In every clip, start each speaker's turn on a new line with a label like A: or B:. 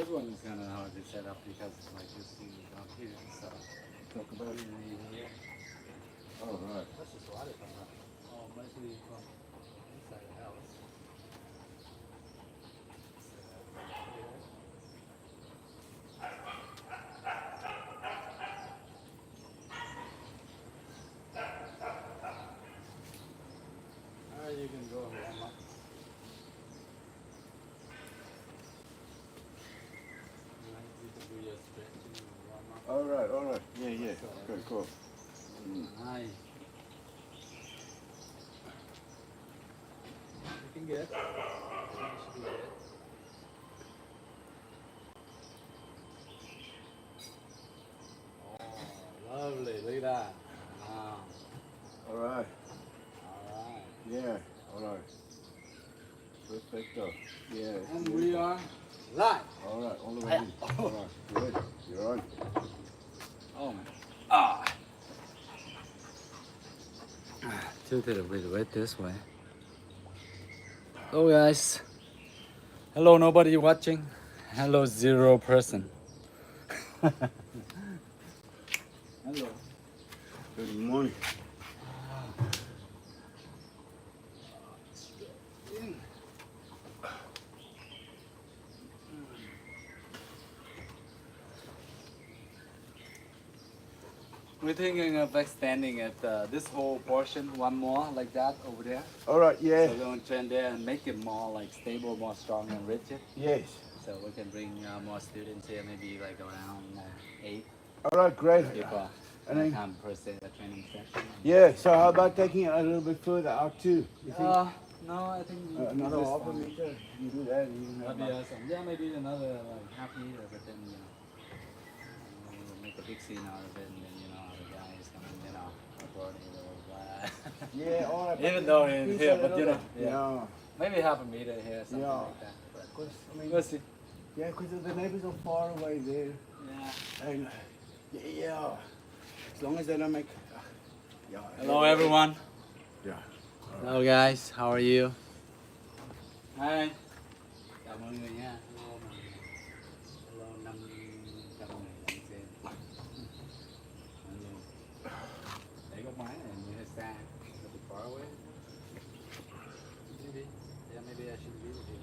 A: this one is kind of hard to set up because like you see down here, so
B: Talk about it.
A: here.
B: Oh, right.
A: That's just a lot of fun. Oh, mostly from inside the house. You can go warm up. You can do your stretching and warm up.
B: All right. Yeah. Good, cool.
A: Nice. Looking good. Should be good. Oh, lovely. Look at that. Wow.
B: All right.
A: Alright.
B: Yeah. All right. Perfecto. Yeah.
A: And we are live.
B: All right. All the way in. All right. Good. You're on.
A: Oh man. Ah. Tilted a little bit this way. Hello guys. Hello nobody watching. Hello 0 person. Hello.
B: Good morning.
A: We're thinking of extending it, this whole portion, one more like that over there.
B: All right. Yeah.
A: So we're going to turn there and make it more like stable, more strong and rigid.
B: Yes.
A: So we can bring more students here, maybe like around 8
B: All right. Great.
A: people.
B: And then-
A: Come per se the training session.
B: Yeah. So how about taking it a little bit further out too? You think?
A: No, I think
B: Another
A: this
B: half a
A: one.
B: meter. You do that. You can have
A: Maybe
B: about-
A: yeah, maybe another like half meter, but then we'll make a big scene out of it, and then the guys come in, recording it or blah.
B: Yeah. All right.
A: Even though in
B: Piece
A: here,
B: a
A: but
B: little bit.
A: yeah, maybe half a meter here, something
B: Yeah.
A: like that. But
B: Because I mean,
A: we'll see.
B: yeah, because the neighbors are far away there.
A: Yeah.
B: And yeah, as long as they don't make. Yeah.
A: Hello everyone.
B: Yeah.
A: Hello guys, how are you? Hi. Chào mọi người nha. Hello mọi người. Hello 500 người đang xem. Hello. Để góc máy này như hơi xa. A bit far away. Maybe. Yeah, maybe I should be with you.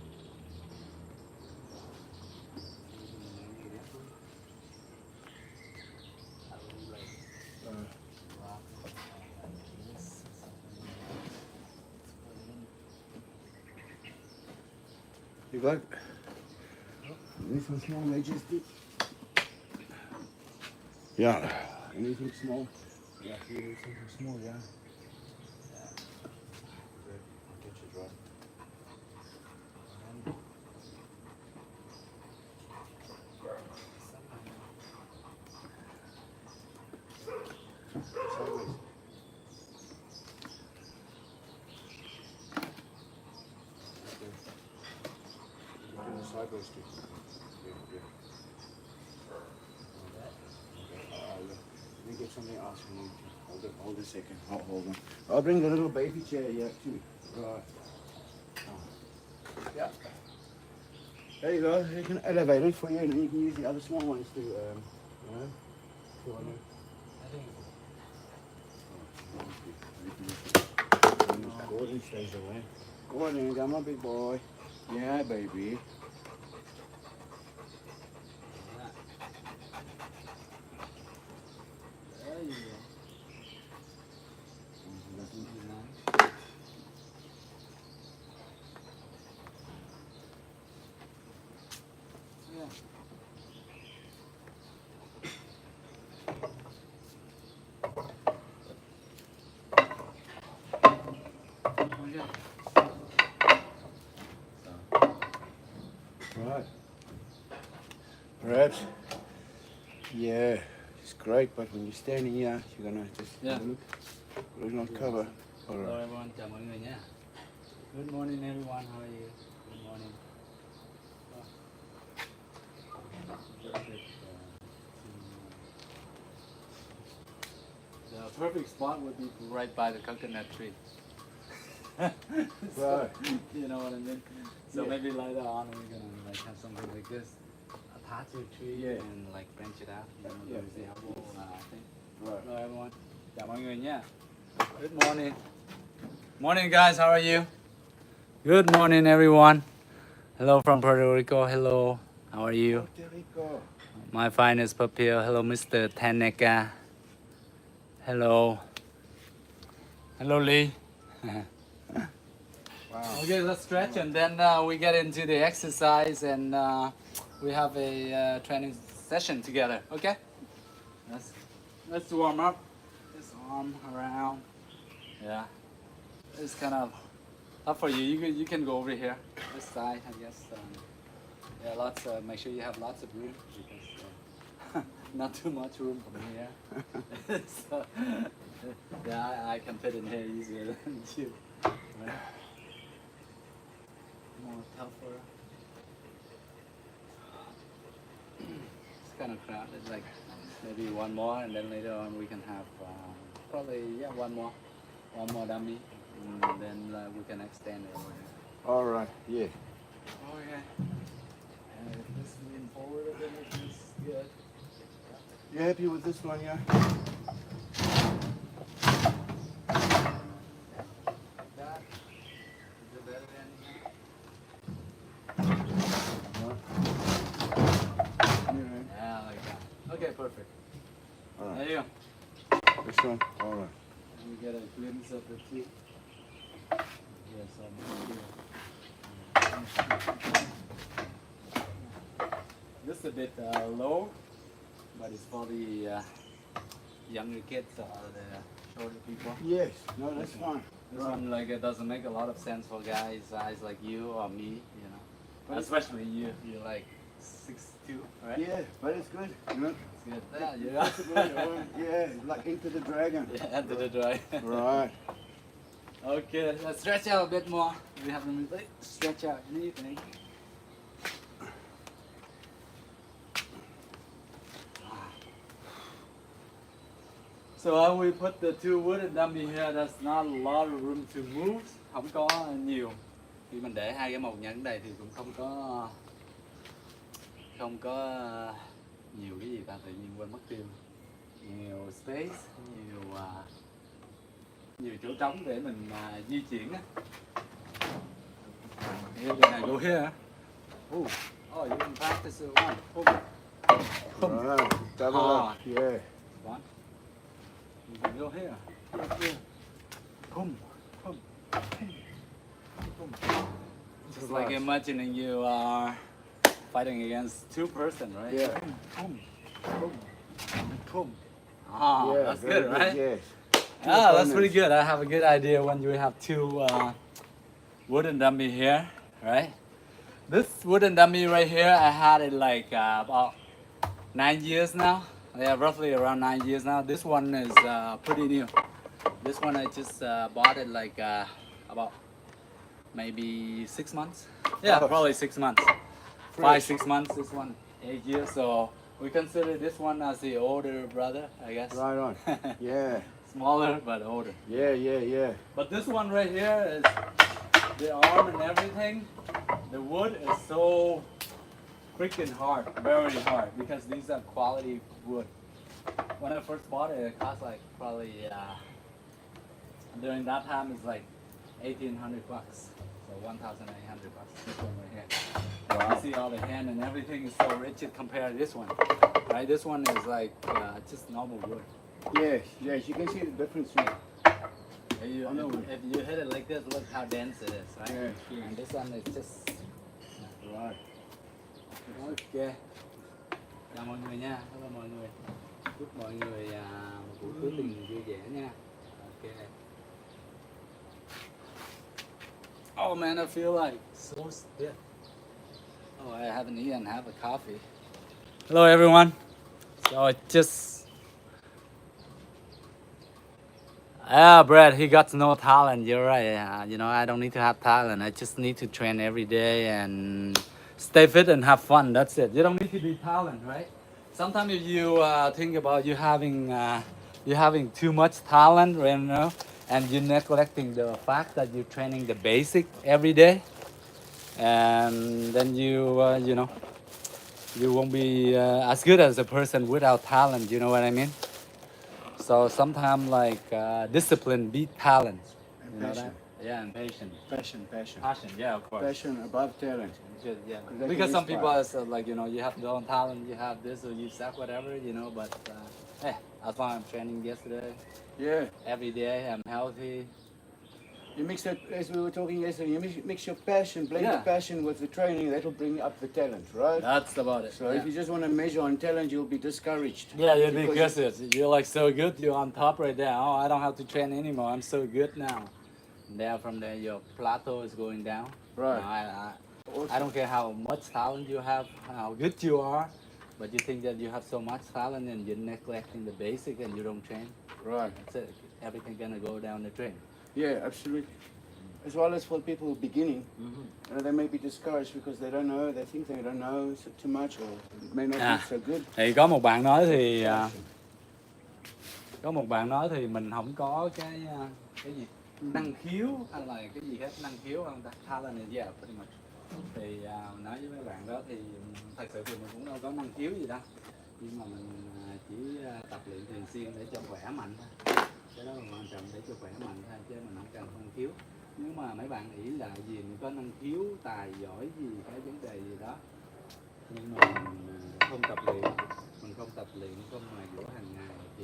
A: I will like rock like this.
B: You got anything small, Majesty? Yeah. Anything small? Yeah, you need something small, yeah. Good. I'll get you dry. Sideways. Sideways too. Good. Let me get something else for you. Hold a second. Hold on. I'll bring the little baby chair here too. Right. Yeah. There you go. You can elevate it for you, and then you can use the other small ones to, if you want to. Gordon stays away. Gordon, come on, big boy. Yeah, baby.
A: There you go. Yeah.
B: Right. Perhaps. Yeah, it's great, but when you're standing here, you're gonna just
A: Yeah.
B: look on cover. All
A: Hello
B: right.
A: everyone, chào mọi người nha. Good morning everyone, how are you? Good morning. The perfect spot would be right by the coconut tree. So,
B: Right.
A: you know what I mean? So
B: Yeah.
A: maybe later on we're gonna like have something like this up part your tree
B: Yeah.
A: and like branch it out. You know,
B: Yeah.
A: there's the apple thing.
B: Right.
A: Hello everyone. Chào mọi người nha. Good morning. Morning guys, how are you? Good morning everyone. Hello from Puerto Rico. Hello. How are you?
B: Puerto Rico.
A: My finest papil. Hello Mr. Taneka. Hello. Hello Lee.
B: Wow.
A: Okay, let's stretch and then we get into the exercise and we have a training session together. Okay? Let's warm up. This arm around. Yeah. It's kind of up for you. You can go over here. This side, I guess. Yeah, lots. Make sure you have lots of room because not too much room from here. So, yeah, I can fit in here easier than you. Right? More tougher. It's kind of crowded. Like maybe one more, and then later on we can have probably one more dummy, and then we can extend it over here.
B: All right. Yeah.
A: Okay. And if this lean forward a bit, it's good.
B: You happy with this one, yeah?
A: Like that. Is it better than here? Yeah, like that. Okay, perfect.
B: All right.
A: There you go.
B: This one. All right.
A: You get a glimpse of the two. Yes, this is a bit low, but it's for the younger kids or the shorter people.
B: Yes. No, that's fine.
A: This one like it doesn't make a lot of sense for guys size like you or me, you know.
B: But
A: especially you. You're like 6'2", right?
B: Yeah, but it's good. You know?
A: It's good. Yeah, you
B: That's a good one. Yeah, like into the dragon.
A: yeah, enter the dry.
B: Right.
A: Okay, let's stretch out a bit more. We have to stretch out anything. So how we put the two wooden dummy here, there's not a lot of room to move. Không có nhiều. Khi mình để hai cái mộc nhấn đây thì cũng không có nhiều cái gì ta, tự nhiên quên mất tiêu. Nhiều space, nhiều chỗ trống để mình di chuyển á. Here, can I go here? Oh, you can practice it one.
B: Right. Double up. Yeah.
A: One. You can go here. Here. Boom. Boom. Boom. Just like imagining you are fighting against two person, right?
B: Yeah.
A: Boom. Boom. Boom. Ah,
B: Yeah,
A: that's
B: very
A: good, right?
B: Yes.
A: Ah, that's pretty good. I have a good idea when you have two wooden dummy here, right? This wooden dummy right here, I had it like about 9 years now. Yeah, roughly around 9 years now. This one is pretty new. This one I just bought it like about maybe 6 months. Yeah,
B: Oh.
A: probably 6 months.
B: Fresh.
A: 5-6 months. This one 8 years. So we consider this one as the older brother, I guess.
B: Right on. Yeah.
A: Smaller but older.
B: Yeah.
A: But this one right here is the arm and everything. The wood is so freaking hard, very hard, because these are quality wood. When I first bought it, it cost like probably during that time it's like 1,800 bucks, so 1,800 bucks. This one right here.
B: Wow.
A: You see all the hand and everything is so rigid compared to this one, right? This one is like just normal wood.
B: Yes. You can see the difference. Here.
A: If you hit it like this, look how dense it is, right?
B: Yeah.
A: And this one is just
B: Right.
A: ok. Chào mọi người nha, hello mọi người. Chúc mọi người một buổi cuối tuần vui vẻ nha. Ok. Oh man, I feel like so stiff. Oh, I haven't eaten half a coffee. Hello everyone. So it just Brad, he got no talent. You're right. I don't need to have talent. I just need to train every day and stay fit and have fun. That's it. You don't need to be talent, right? Sometimes if you think about you having too much talent, and you're neglecting the fact that you're training the basic every day, and then you won't be as good as a person without talent. You know what I mean? So sometimes like discipline beat talent.
B: And
A: You know
B: passion.
A: that? Yeah, and patience.
B: Passion.
A: Passion, yeah, of course.
B: Passion above talent.
A: Yeah.
B: 'Cause they
A: Because
B: can
A: some people
B: inspire.
A: are like, you know, you have no talent, you have this or you suck, whatever, you know. But hey, as long as I'm training yesterday,
B: Yeah.
A: every day I'm healthy.
B: You mix that, as we were talking yesterday, you mix your passion, blend the
A: Yeah.
B: passion with the training, that'll bring up the talent, right?
A: That's about it.
B: So
A: yeah.
B: if you just want to measure on talent, you'll be discouraged.
A: Yeah, you'd be
B: Because
A: good. You're like so good. You're on top right there. Oh, I don't have to train anymore. I'm so good now. And there, from there, your plateau is going down.
B: Right.
A: No, I don't care how much talent you have, how good you are, but you think that you have so much talent and you're neglecting the basic and you don't train.
B: Right.
A: That's it. Everything gonna go down the drain.
B: Yeah, absolutely. As well as for people beginning, they may be discouraged because they don't know, they think they don't know too much or it may not
A: À.
B: be so good.
A: Thì có một bạn nói thì có một bạn nói thì mình không có cái gì năng khiếu hay là cái gì hết, năng khiếu không ta, talent is yeah pretty much. Thì nói với mấy bạn đó thì thật sự thì mình cũng đâu có năng khiếu gì đâu, nhưng mà mình chỉ tập luyện thường xuyên để cho khỏe mạnh thôi, cái đó là quan trọng, để cho khỏe mạnh thôi chứ mình không cần năng khiếu. Nếu mà mấy bạn nghĩ là gì mình có năng khiếu tài giỏi gì cái vấn đề gì đó, nhưng mà mình không tập luyện, không mài dũa hàng ngày thì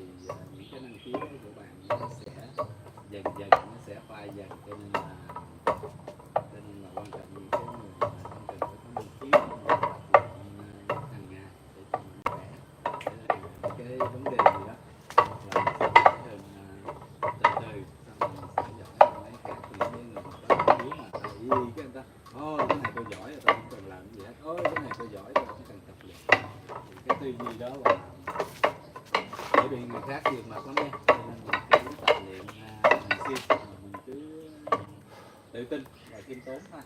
A: những cái năng khiếu của bạn nó sẽ dần dần nó sẽ phai dần, cho nên là quan trọng những cái người mà không cần phải có năng khiếu mà tập luyện hàng ngày để cho mình khỏe. Đấy là cái vấn đề gì đó là mình sẽ giỏi hơn từ từ, xong mình sẽ giỏi hơn mấy khác, những cái người có năng khiếu mà ta y cái người ta ôi cái này tôi giỏi rồi tôi không cần làm gì hết, ôi cái này tôi giỏi tôi không cần tập luyện, thì cái tư duy đó là để bị người khác vượt mặt lắm nha, cho nên mình cứ tập luyện thường xuyên, mình cứ tự tin và khiêm tốn thôi.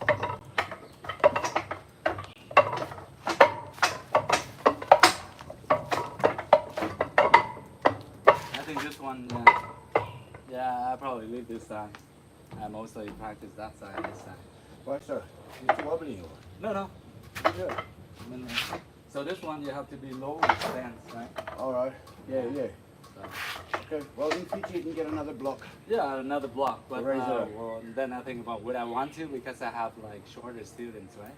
A: I think this one, yeah, I probably leave this side. I mostly practice that side, this side.
B: Why so? It's wobbly or?
A: No, no.
B: Yeah.
A: I mean, so this one you have to be low in stance, right?
B: Alright. Yeah, yeah.
A: So,
B: Okay. Well, in future you can get another block.
A: yeah, another block, but
B: Raise it up.
A: well, then I think about would I want to, because I have like shorter students, right?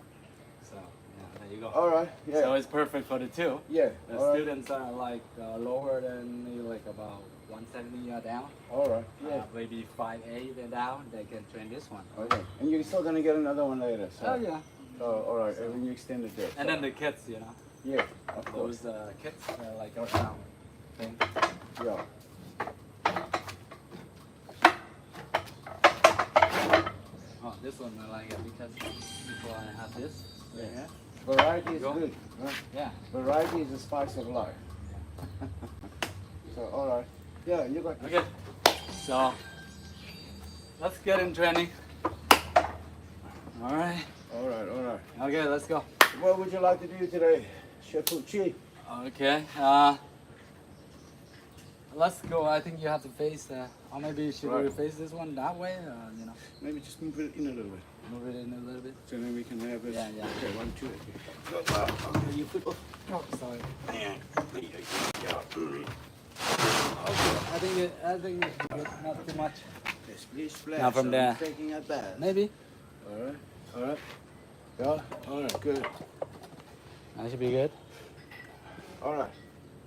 A: So yeah, there you go.
B: Alright. Yeah.
A: So it's perfect for the two.
B: Yeah.
A: The
B: Alright.
A: students are like lower than me, like about 170 down.
B: Alright. Yeah.
A: Maybe 5'8" and down. They can train this one.
B: Okay. And you're still gonna get another one later. So.
A: Oh yeah.
B: Oh, alright. And when you extend it there.
A: And then the kids, you know,
B: Yeah. Of course.
A: those kids like around thing.
B: Yeah.
A: Oh, this one I like it because before I have this.
B: Yeah. Variety is
A: Go.
B: good. Huh?
A: Yeah.
B: Variety is the spice of life. So, alright. Yeah, you got this.
A: Okay. So let's get in training. All right.
B: Alright, alright.
A: Okay, let's go.
B: What would you like to do today, Chef Chi?
A: Okay. Let's go. I think you have to face, or maybe should we
B: Right.
A: face this one that way? You know,
B: Maybe just move it in a little bit.
A: move it in a little bit.
B: So then we can have it.
A: Yeah, yeah.
B: Okay, 1, 2. Okay, you put.
A: Oh, sorry.
B: Man.
A: I think it's good. Not too much.
B: Okay, splish, splash.
A: Now from
B: So
A: there.
B: I'm taking a bath.
A: Maybe.
B: Alright, alright. Yeah, alright, good.
A: That should be good.
B: Alright,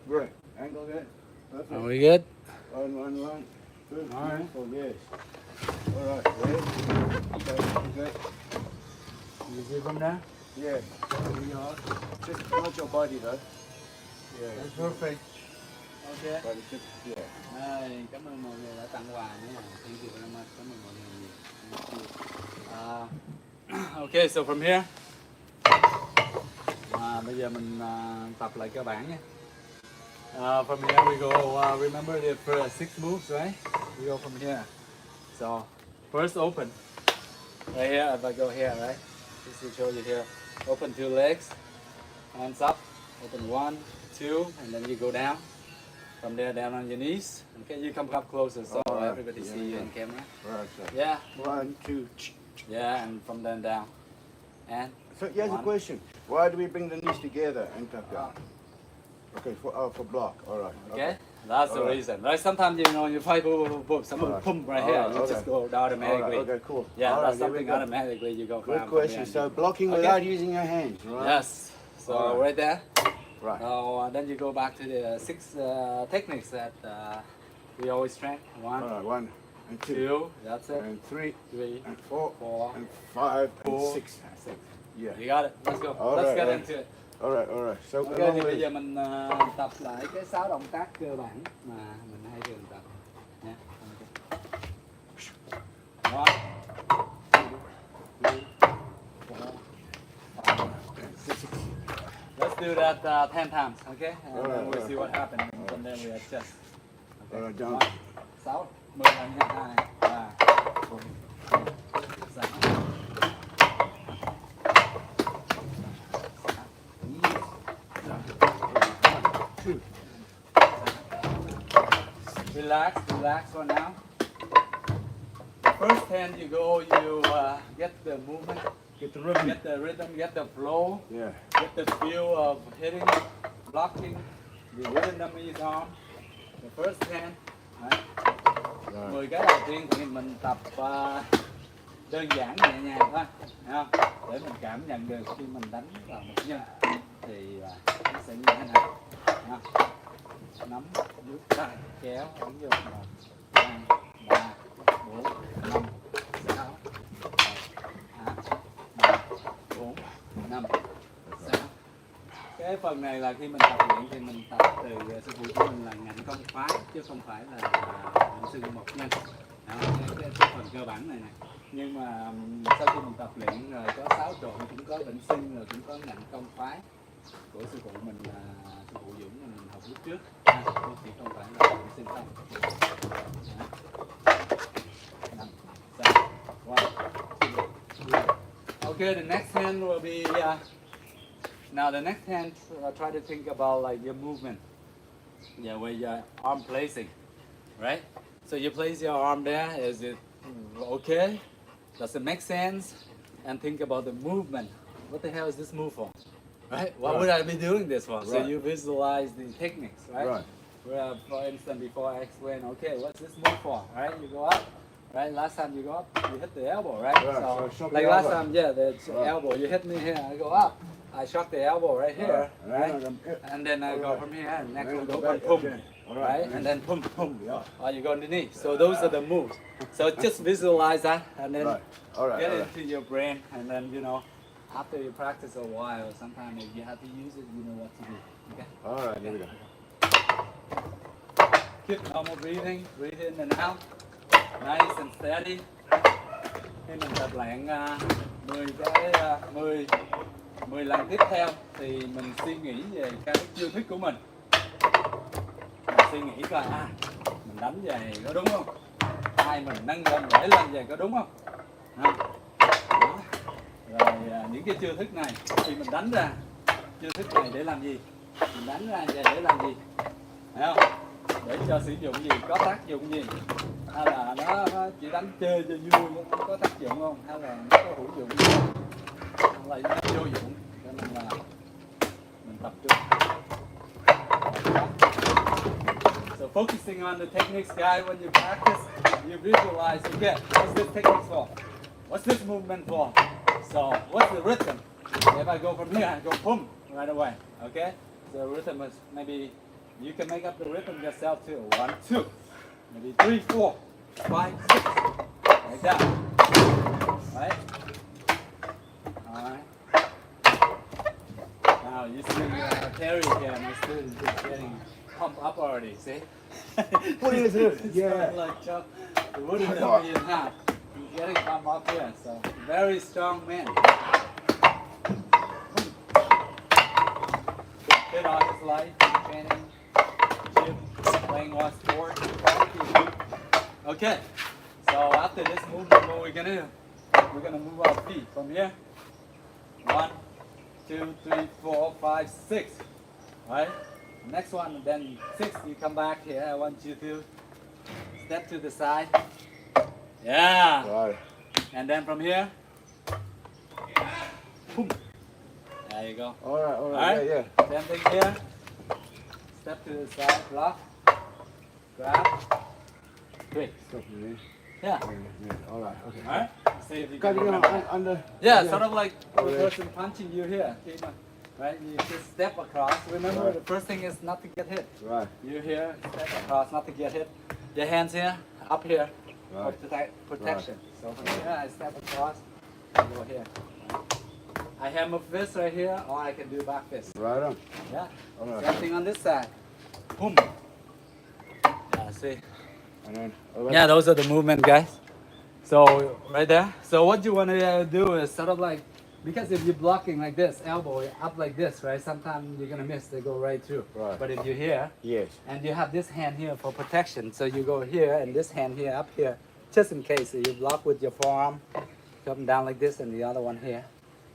B: great. Angle good. Perfect.
A: Are we good?
B: 1. Good.
A: Alright.
B: Beautiful, yes. Alright, ready? Okay.
A: You see from there?
B: Yeah. There we are. Just not your body though. Yeah.
A: That's perfect. Okay.
B: But it's just, yeah.
A: Đây, cảm ơn mọi người đã tặng quà nhé. Thank you very much. Cảm ơn mọi người nhiều. Thank you. Okay, so from here. Bây giờ mình tập lại cơ bản nhé. From here we go, remember the first 6 moves, right? We go from here. So, first open. Right here, if I go here, right? Just to show you here. Open 2 legs. Hands up. Open 1, 2, and then you go down. From there, down on your knees. Okay, you come up closer so
B: Alright.
A: everybody
B: Yeah,
A: see you
B: yeah.
A: in camera.
B: Right, so.
A: Yeah,
B: 1, 2.
A: yeah, and from then down. And
B: So here's a
A: One.
B: question. Why do we bring the knees together and tuck down? Okay, for block. All right.
A: Okay? That's the
B: Alright.
A: reason. Right? Sometimes you fight, someone
B: Alright.
A: pump right here,
B: Alright,
A: you just
B: okay.
A: go automatically.
B: Alright, okay, cool.
A: Yeah,
B: Alright,
A: that's
B: here we
A: something
B: go.
A: automatically you go
B: Good
A: from
B: question.
A: here.
B: So blocking
A: Okay.
B: without using your hands, right?
A: Yes. So
B: Alright.
A: right there.
B: Right.
A: Then you go back to the 6 techniques that we always train.
B: All right. 1 and 2
A: 2, that's it.
B: and 3
A: 3,
B: and 4
A: 4,
B: and 5 and
A: 4,
B: 6.
A: 6.
B: Yeah.
A: You got it. Let's go.
B: Alright,
A: Let's get
B: alright.
A: into it.
B: All right. All right. So
A: Ok,
B: along
A: thì
B: with
A: bây giờ mình tập lại cái 6 động tác cơ bản mà mình hay thường tập nha. One, two, three, four, five, six. Let's do that 10 times, okay? And then
B: Alright,
A: we'll see what happens, and then we adjust.
B: Alright, down.
A: 6, 10 lần nha. 2, 3, 4, 5, 6. Relax for now. The first 10 you go, you get the movement,
B: Get the rhythm.
A: get the rhythm, get the flow,
B: Yeah.
A: get the feel of hitting, blocking, the Vietnamese arm. The first 10. Đấy.
B: Right.
A: 10 cái đầu tiên thì mình tập đơn giản nhẹ nhàng thôi, thấy không? Để mình cảm nhận được khi mình đánh vào một nhân thì nó sẽ như thế nào. Thấy không? Nắm dưới tay kéo ấn vô 1, 2, 3, 4, 5, 6, 7, 4, 5, 6. Cái phần này là khi mình tập luyện thì mình tập từ sư phụ của mình là ngạnh công phái chứ không phải là sư một nhân. Đó, cái phần cơ bản này nè. Nhưng mà sau khi mình tập luyện rồi có xáo trộn, cũng có vĩnh sinh, rồi cũng có ngạnh công phái của sư phụ mình là sư phụ Dũng mình học lúc trước, chỉ không phải là vĩnh sinh không. Okay, the next hand will be now the next hand try to think about like your movement, yeah, where your arm placing, right? So you place your arm there, is it okay? Does it make sense? And think about the movement. What the hell is this move for? Right? Why would I be doing this for? So
B: Right.
A: you visualize the techniques, right?
B: Right.
A: Where, for instance, before I explain, okay, what's this move for? Right? You go up, right? Last time you go up, you hit the elbow, right?
B: Right, so
A: So,
B: shock
A: like
B: the
A: last
B: elbow.
A: time, yeah, the
B: Right.
A: elbow, you hit me here, I go up, I shock the elbow right here,
B: Right.
A: right? And then I go
B: Alright.
A: from here, and next
B: And
A: one
B: go
A: go
B: back,
A: pum,
B: okay. Alright.
A: right? And then pum, pum,
B: Yeah.
A: or you go underneath. So those are the moves. So just visualize that, and then
B: Right. All right.
A: get
B: All
A: it
B: right.
A: into your brain, and then after you practice a while, sometimes if you have to use it, you know what to do. Okay.
B: All right. Here we go.
A: Keep normal breathing, breathe in and out, nice and steady. Khi mình tập luyện 10 lần tiếp theo thì mình suy nghĩ về cái chiêu thức của mình. Mình suy nghĩ coi mình đánh về có đúng không? Hai mình nâng lên để lên về có đúng không? Đó. Rồi những cái chiêu thức này khi mình đánh ra, chiêu thức này để làm gì? Mình đánh ra về để làm gì? Thấy không? Để cho sử dụng gì, có tác dụng gì, hay là nó chỉ đánh chơi cho vui, nó có tác dụng không, hay là nó có hữu dụng gì, hay là nó vô dụng, cho nên là mình tập trung. So focusing on the techniques, guy, when you practice, you visualize, okay, what's this technique for? What's this movement for? So what's the rhythm? If I go from here, I go boom right away, okay? The rhythm is maybe you can make up the rhythm yourself too. 1, 2, maybe 3, 4, 5, 6, like that. Right? Alright. Now you see Terry here, my student is getting pumped up already, see?
B: What is it?
A: It's
B: Yeah.
A: kind of like chop the wooden number in half. He's getting pumped up here, so very strong man. Fit on his life, training, gym, playing one sport. Okay, so after this movement, what we're gonna do? We're gonna move our feet from here. 1, 2, 3, 4, 5, 6. Right? Next one, then 6. You come back here. I want you to step to the side. Yeah.
B: Right.
A: And then from here. Boom. There you go.
B: All right.
A: Alright.
B: Yeah.
A: Same thing here. Step to the side, block, grab, twist.
B: Stop me.
A: Yeah.
B: All right. Okay.
A: Alright. See if you
B: Got
A: can
B: it
A: remember.
B: under.
A: Yeah, sort of like the
B: Okay.
A: person punching you here. Right? You just step across. Remember,
B: Right.
A: the first thing is not to get hit.
B: Right.
A: You're here, step across, not to get hit. Your hands here, up here, for
B: Right.
A: protection. So from here, I step across, and go here. I hammer fist right here, or I can do back fist.
B: Right on.
A: Yeah.
B: All right.
A: Same thing on this side. Boom. Yeah, see.
B: And then. All right.
A: Yeah, those are the movement, guys. So right there. So what you want to do is sort of like, because if you're blocking like this, elbow up like this, right? Sometimes you're gonna miss. They go right through.
B: Right.
A: But if you're here,
B: Yes.
A: and you have this hand here for protection, so you go here and this hand here up here, just in case. So you block with your forearm, come down like this, and the other one here,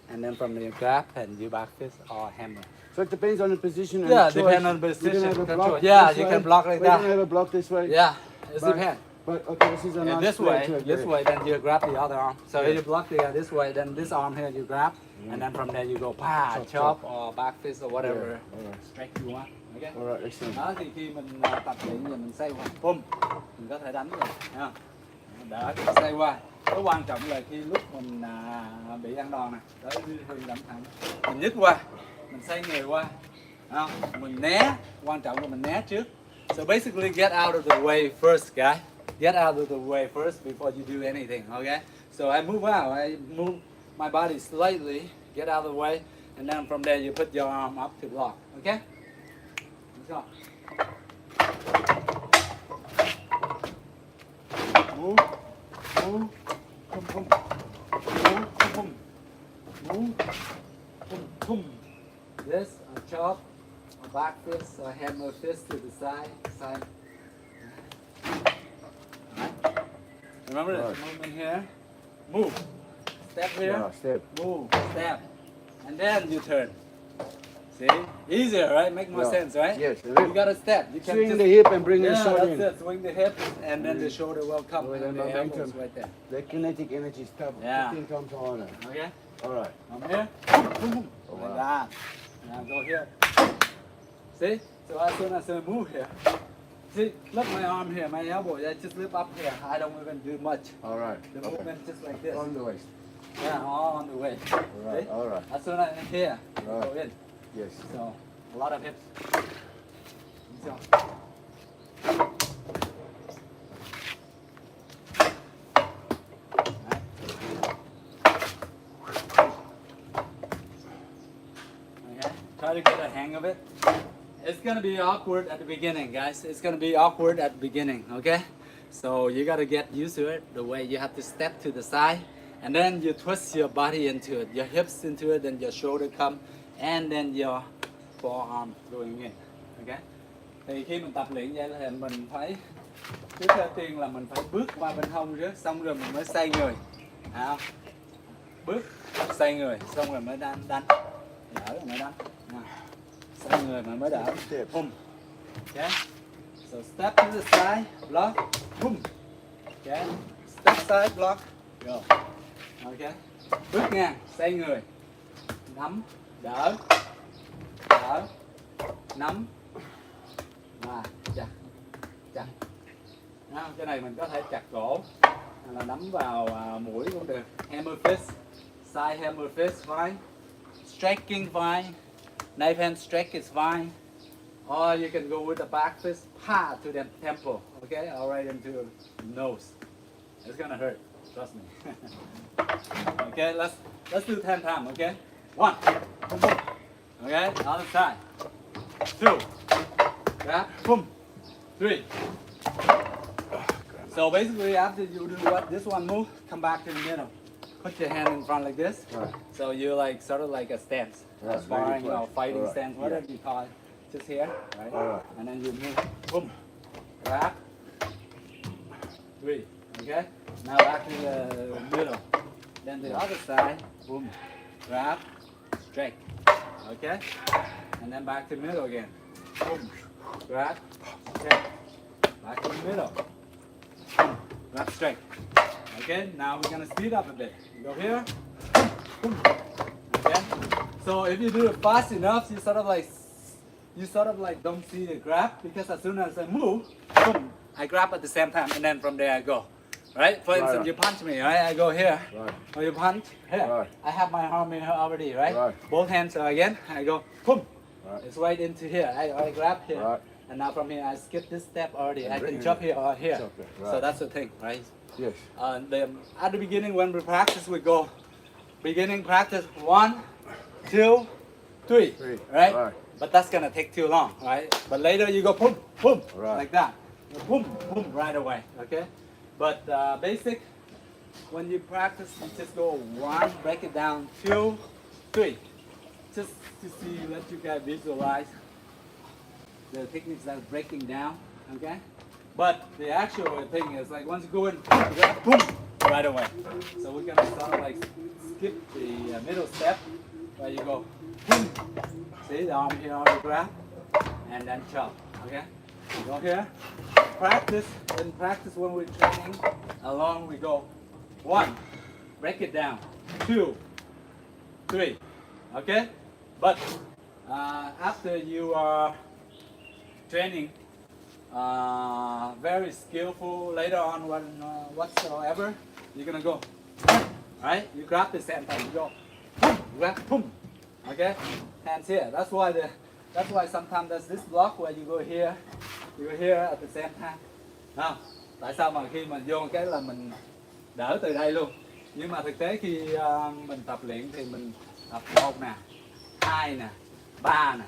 A: and then from the grab and you back fist or hammer.
B: So it depends on the position. And
A: Yeah,
B: the choice.
A: depend on the
B: You can
A: position,
B: have a
A: control.
B: block
A: Yeah,
B: this
A: you
B: way.
A: can block like
B: We
A: that.
B: can have a block this way.
A: Yeah, it
B: But-
A: depends.
B: But okay, this is a
A: And
B: nice
A: this
B: way
A: way,
B: to
A: this
B: agree.
A: way, then you grab the other arm. So
B: Yeah.
A: if you block this way, then this arm here you grab, and then from there you go chop or back fist or whatever
B: Yeah. All right.
A: strike you want. Okay.
B: All right. Excellent.
A: Đó thì khi mình tập luyện thì mình xoay qua, bum, mình có thể đánh rồi, ha. Đỡ xoay qua. Cái quan trọng là khi lúc mình bị ăn đòn nè, tới hơi đấm thẳng, mình nhích qua, mình xoay người qua, không? Mình né, quan trọng là mình né trước. So basically get out of the way first, guy. Get out of the way first before you do anything, okay? So I move out, I move my body slightly, get out of the way, and then from there you put your arm up to block, okay? Let's go. Move, move, boom, boom, move, boom, boom, move, boom, boom. This, a chop, a back fist, a hammer fist to the side. Alright. Remember
B: Right.
A: this movement here. Move. Step here.
B: Yeah, step.
A: Move. Step. And then you turn. See? Easier, right? Make more
B: Yeah.
A: sense, right?
B: Yes.
A: You gotta step. You can
B: Swing
A: just
B: the hip and bring the
A: yeah,
B: shot
A: that's
B: in.
A: it. Swing the hip, and then the shoulder will come.
B: With
A: And
B: the
A: the elbows
B: momentum.
A: right there.
B: The kinetic energy is tough.
A: Yeah.
B: 15 times harder.
A: Okay?
B: All right.
A: From here. Boom, boom, boom.
B: Oh,
A: Like
B: wow.
A: that. Now go here. See? So as soon as I move here, see, look my arm here, my elbow, I just lift up here. I don't even do much.
B: All right.
A: The
B: Okay.
A: movement just like this.
B: On the waist.
A: Yeah, all on the way.
B: All right.
A: See?
B: All right.
A: As soon as I'm here,
B: Right.
A: go in.
B: Yes.
A: So, a lot of hips. So. Okay, try to get a hang of it. It's gonna be awkward at the beginning, guys. It's gonna be awkward at the beginning, okay? So you gotta get used to it. The way you have to step to the side, and then you twist your body into it, your hips into it, then your shoulder come, and then your forearm going in, okay? Thì khi mình tập luyện vậy thì mình phải trước tiên là mình phải bước qua bên hông trước, xong rồi mình mới xoay người, à không? Bước, xoay người, xong rồi mới đánh, đỡ rồi mới đánh. À. Xoay người mà mới đỡ. Boom. Okay. So step to the side, block. Boom. Okay. Step side, block. Go. Okay. Bước ngang, xoay người. Nắm, đỡ. Đỡ. Nắm. Và chặt. Chặt. Đó, cái này mình có thể chặt cổ hay là nắm vào mũi cũng được. Hammer fist. Side hammer fist fine. Striking fine. Knife hand strike is fine. Or you can go with the back fist, to the temple, okay? Or right into the nose. It's gonna hurt, trust me. Okay, let's do 10 times, okay? 1, boom, boom. Okay, other side. 2, grab, boom. 3. So basically, after you do this one move, come back to the middle. Put your hand in front like this.
B: Right.
A: So you're like sort of like a stance,
B: Right,
A: sparring
B: very
A: or
B: close.
A: fighting
B: Alright,
A: stance, whatever you call it. Just here, right?
B: Alright.
A: And then you move, boom, grab, 3. Okay. Now back to the middle. Then the other side, boom, grab, strike. Okay. And then back to the middle again. Boom, grab, strike. Back to the middle. Boom, grab, strike. Okay. Now we're gonna speed up a bit. Go here. Boom. Okay. So if you do it fast enough, you sort of like don't see the grab, because as soon as I move, boom, I grab at the same time, and then from there I go. Right? For instance,
B: Right.
A: you punch me, right? I go here.
B: Right.
A: Or you punch here.
B: Right.
A: I have my arm in here already, right?
B: Right.
A: Both hands are again. I go, boom.
B: Right.
A: It's right into here. I grab here.
B: Right.
A: And now from here, I skip this step already.
B: And
A: I
B: bring
A: can
B: it
A: jump
B: in.
A: here or here.
B: Jump there.
A: So
B: Right.
A: that's the thing, right?
B: Yes.
A: At the beginning, when we practice, we go beginning practice 1, 2, 3,
B: Three.
A: right?
B: Right.
A: But that's gonna take too long, right? But later you go boom, boom,
B: Right.
A: like that. Boom, boom, right away, okay? But basic, when you practice, you just go 1, break it down, 2, 3. Just to see, let you guys visualize the techniques that are breaking down, okay? But the actual thing is like once you go in, you grab, boom, right away. So we're gonna sort of like skip the middle step where you go, boom. See the arm here on the grab, and then chop, okay? You go here, practice, in practice when we're training along, we go 1, break it down, 2, 3, okay? But after you are training, very skillful later on when whatsoever, you're gonna go, right? You grab the same time, you go, boom, grab, boom, okay? Hands here. That's why sometimes there's this block where you go here at the same time. Nào, tại sao mà khi mà vô cái là mình đỡ từ đây luôn, nhưng mà thực tế khi mình tập luyện thì mình tập 1 nè, 2 nè, 3 nè,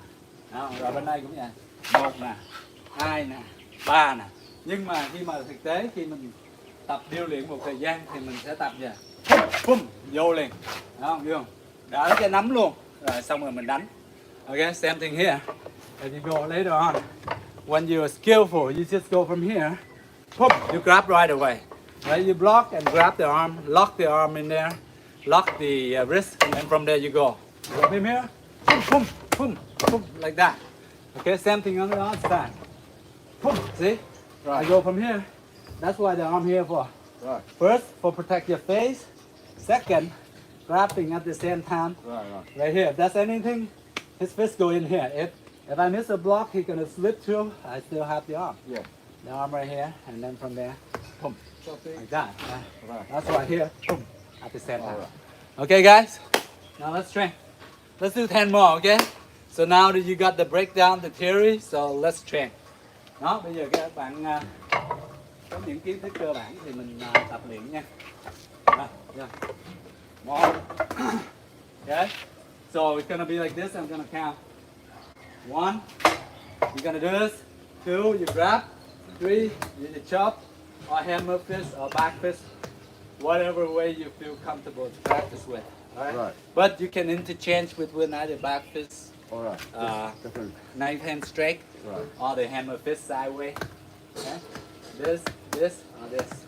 A: đó, rồi bên đây cũng vậy, 1 nè, 2 nè, 3 nè. Nhưng mà khi mà thực tế khi mình tập điêu luyện một thời gian thì mình sẽ tập về, bum, vô liền, đó không, vô, đỡ cái nắm luôn, rồi xong rồi mình đánh. Okay, same thing here. If you go later on, when you're skillful, you just go from here, boom, you grab right away. Right, you block and grab the arm, lock the arm in there, lock the wrist, and then from there you go. Go from here, boom, boom, boom, boom, like that. Okay, same thing on the other side. Boom, see?
B: Right.
A: I go from here. That's why the arm here for.
B: Right.
A: First, for protect your face. Second, grabbing at the same time.
B: Right.
A: Right here. If there's anything, his fist go in here. If I miss a block, he's gonna slip through. I still have the arm.
B: Yeah.
A: The arm right here, and then from there, boom,
B: Something.
A: like that.
B: Right.
A: That's why here, boom, at the same time.
B: Alright.
A: Okay, guys. Now let's train. Let's do 10 more, okay? So now that you got the breakdown, the theory, so let's train. Đó, bây giờ các bạn có những kiến thức cơ bản thì mình tập luyện nha. Yeah. One. Okay. So it's gonna be like this. I'm gonna count. 1. You're gonna do this. 2. You grab. 3. You chop, or hammer fist, or back fist, whatever way you feel comfortable to practice with. All right.
B: Right.
A: But you can interchange between either back fist,
B: All right. Different.
A: knife hand straight,
B: Right.
A: or the hammer fist sideways. Okay. This, or this.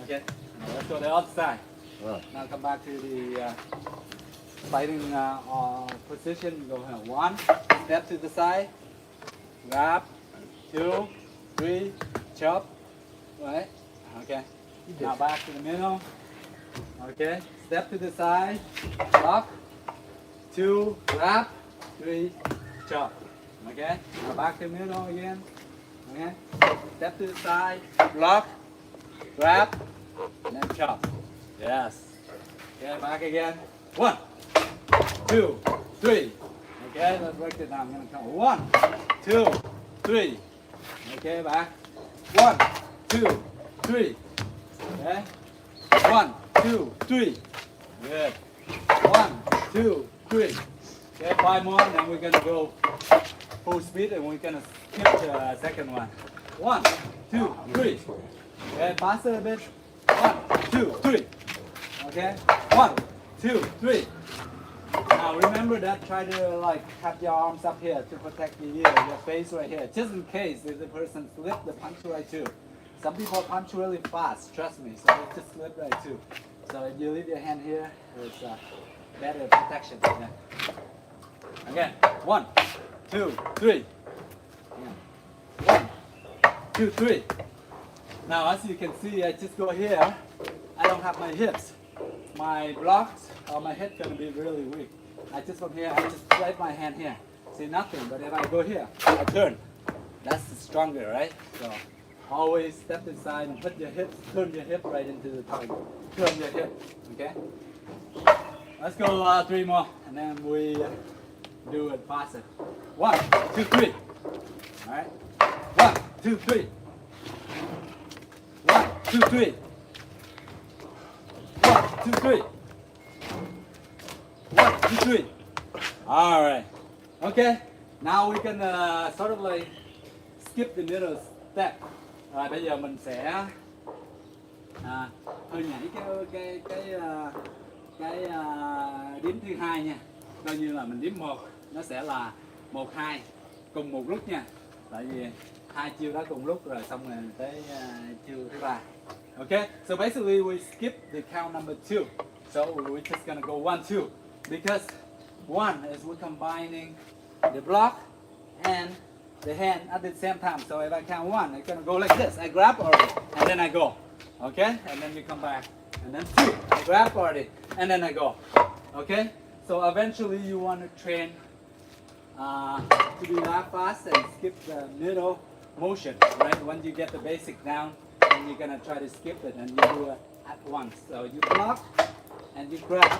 A: Okay. Now let's go the other side.
B: Right.
A: Now come back to the fighting position. Go here. 1. Step to the side. Grab. 2, 3. Chop. Right. Okay. Now back to the middle. Okay. Step to the side. Lock. 2. Grab. 3. Chop. Okay. Now back to the middle again. Okay. Step to the side. Block. Grab. And then chop. Yes. Okay. Back again. 1, 2, 3. Okay. Let's break it down. I'm gonna count. 1, 2, 3. Okay. Back. 1, 2, 3. Okay. 1, 2, 3. Good. 1, 2, 3. Okay, 5 more, and then we're gonna go full speed, and we're gonna skip the second one. 1, 2, 3. Okay, faster a bit. 1, 2, 3. Okay. 1, 2, 3. Now remember that. Try to like have your arms up here to protect your face right here, just in case if the person slip the punch right too. Some people punch really fast, trust me, so they just slip right too. So if you leave your hand here, it's better protection. Yeah. Again, 1, 2, 3. Yeah. 1, 2, 3. Now as you can see, I just go here. I don't have my hips. My blocks or my head gonna be really weak. I just from here, I just place my hand here. See nothing, but if I go here, I turn. That's stronger, right? So always step inside and put your hips, turn your hip right into the target. Turn your hip, okay? Let's go 3 more, and then we do it faster. 1, 2, 3. All right. 1, 2, 3. 1, 2, 3. 1, 2, 3. 1, 2, 3. All right. Okay. Now we can sort of like skip the middle step. Rồi bây giờ mình sẽ hơi nhảy cái đếm thứ hai nha. Coi như là mình đếm 1, nó sẽ là 1 2 cùng một lúc nha. Tại vì 2 chiêu đó cùng lúc rồi xong rồi tới chiêu thứ 3. Okay, so basically we skip the count number 2. So we're just gonna go 1 2 because 1 is we're combining the block and the hand at the same time. So if I count 1, I'm gonna go like this. I grab already and then I go. Okay, and then you come back. And then 2, I grab already and then I go. Okay, so eventually you want to train to do that fast and skip the middle motion, right? When you get the basic down, then you're gonna try to skip it and you do it at once. So you block and you grab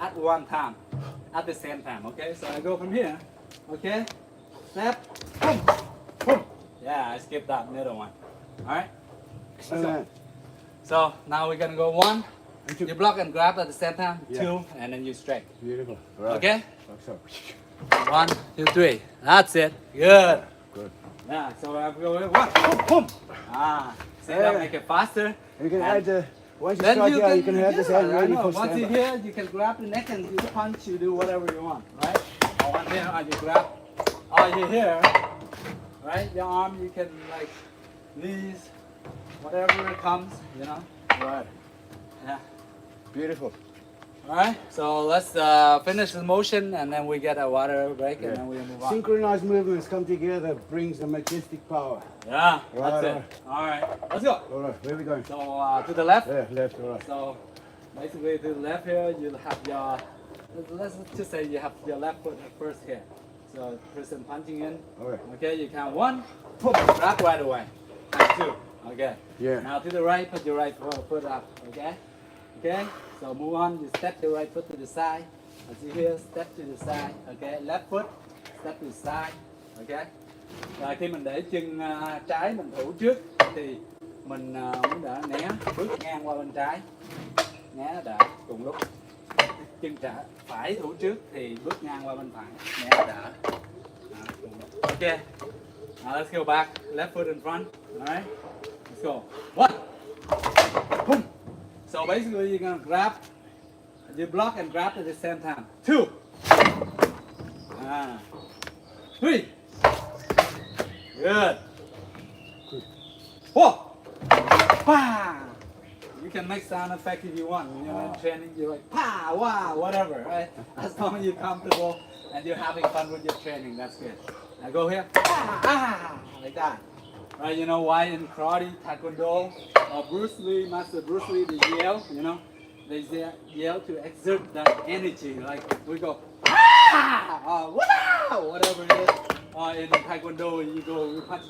A: at one time, at the same time. Okay, so I go from here. Okay, step, boom, boom. Yeah, I skipped that middle one. All right. So now we're gonna go 1. You block and grab at the same time. 2, and then you straight.
B: Beautiful. Right.
A: Okay.
B: So.
A: 1, 2, 3. That's it. Good.
B: Good.
A: Yeah. So I'm going 1, boom, boom. See that make it faster.
B: You can add the. Once you
A: Then
B: start
A: you
B: here,
A: can,
B: you can have this hand
A: I
B: ready
A: know.
B: for
A: Once you're
B: stand-up.
A: here, you can grab the neck and you punch. You do whatever you want, right? Or one here, or you grab. Or you're here, right? Your arm, you can like knees, whatever it comes, you know.
B: Right.
A: Yeah.
B: Beautiful.
A: All right. So let's finish the motion and then we get a water break and then we move on.
B: Synchronized movements come together, brings a majestic power.
A: Yeah.
B: Right,
A: That's it. All right. Let's go.
B: All right, where are we going?
A: So to the left.
B: Yeah, left, all right.
A: So basically to the left here, you have your, let's just say you have your left foot first here. So person punching in.
B: Okay.
A: Okay, you count 1, boom, grab right away. Count 2. Okay.
B: Yeah.
A: Now to the right, put your right foot up. Okay. Okay. So move on. You step your right foot to the side. As you here, step to the side. Okay. Left foot, step to the side. Okay. Rồi khi mình để chân trái mình thủ trước thì mình muốn đỡ né bước ngang qua bên trái, né đỡ cùng lúc. Chân phải thủ trước thì bước ngang qua bên phải, né đỡ. Okay. Now let's go back. Left foot in front. All right. Let's go. 1. Boom. So basically you're gonna grab, you block and grab at the same time. 2. 3. Good. 4. 5. You can make sound effect if you want. You know, in training, you're like, pa, wow, whatever, right? As long as you're comfortable and you're having fun with your training, that's good. Now go here, like that. Right, you know why in karate, taekwondo, Bruce Lee, Master Bruce Lee, they yell, you know? They yell to exert that energy. Like, we go, whatever it is. In taekwondo, you go, you punch,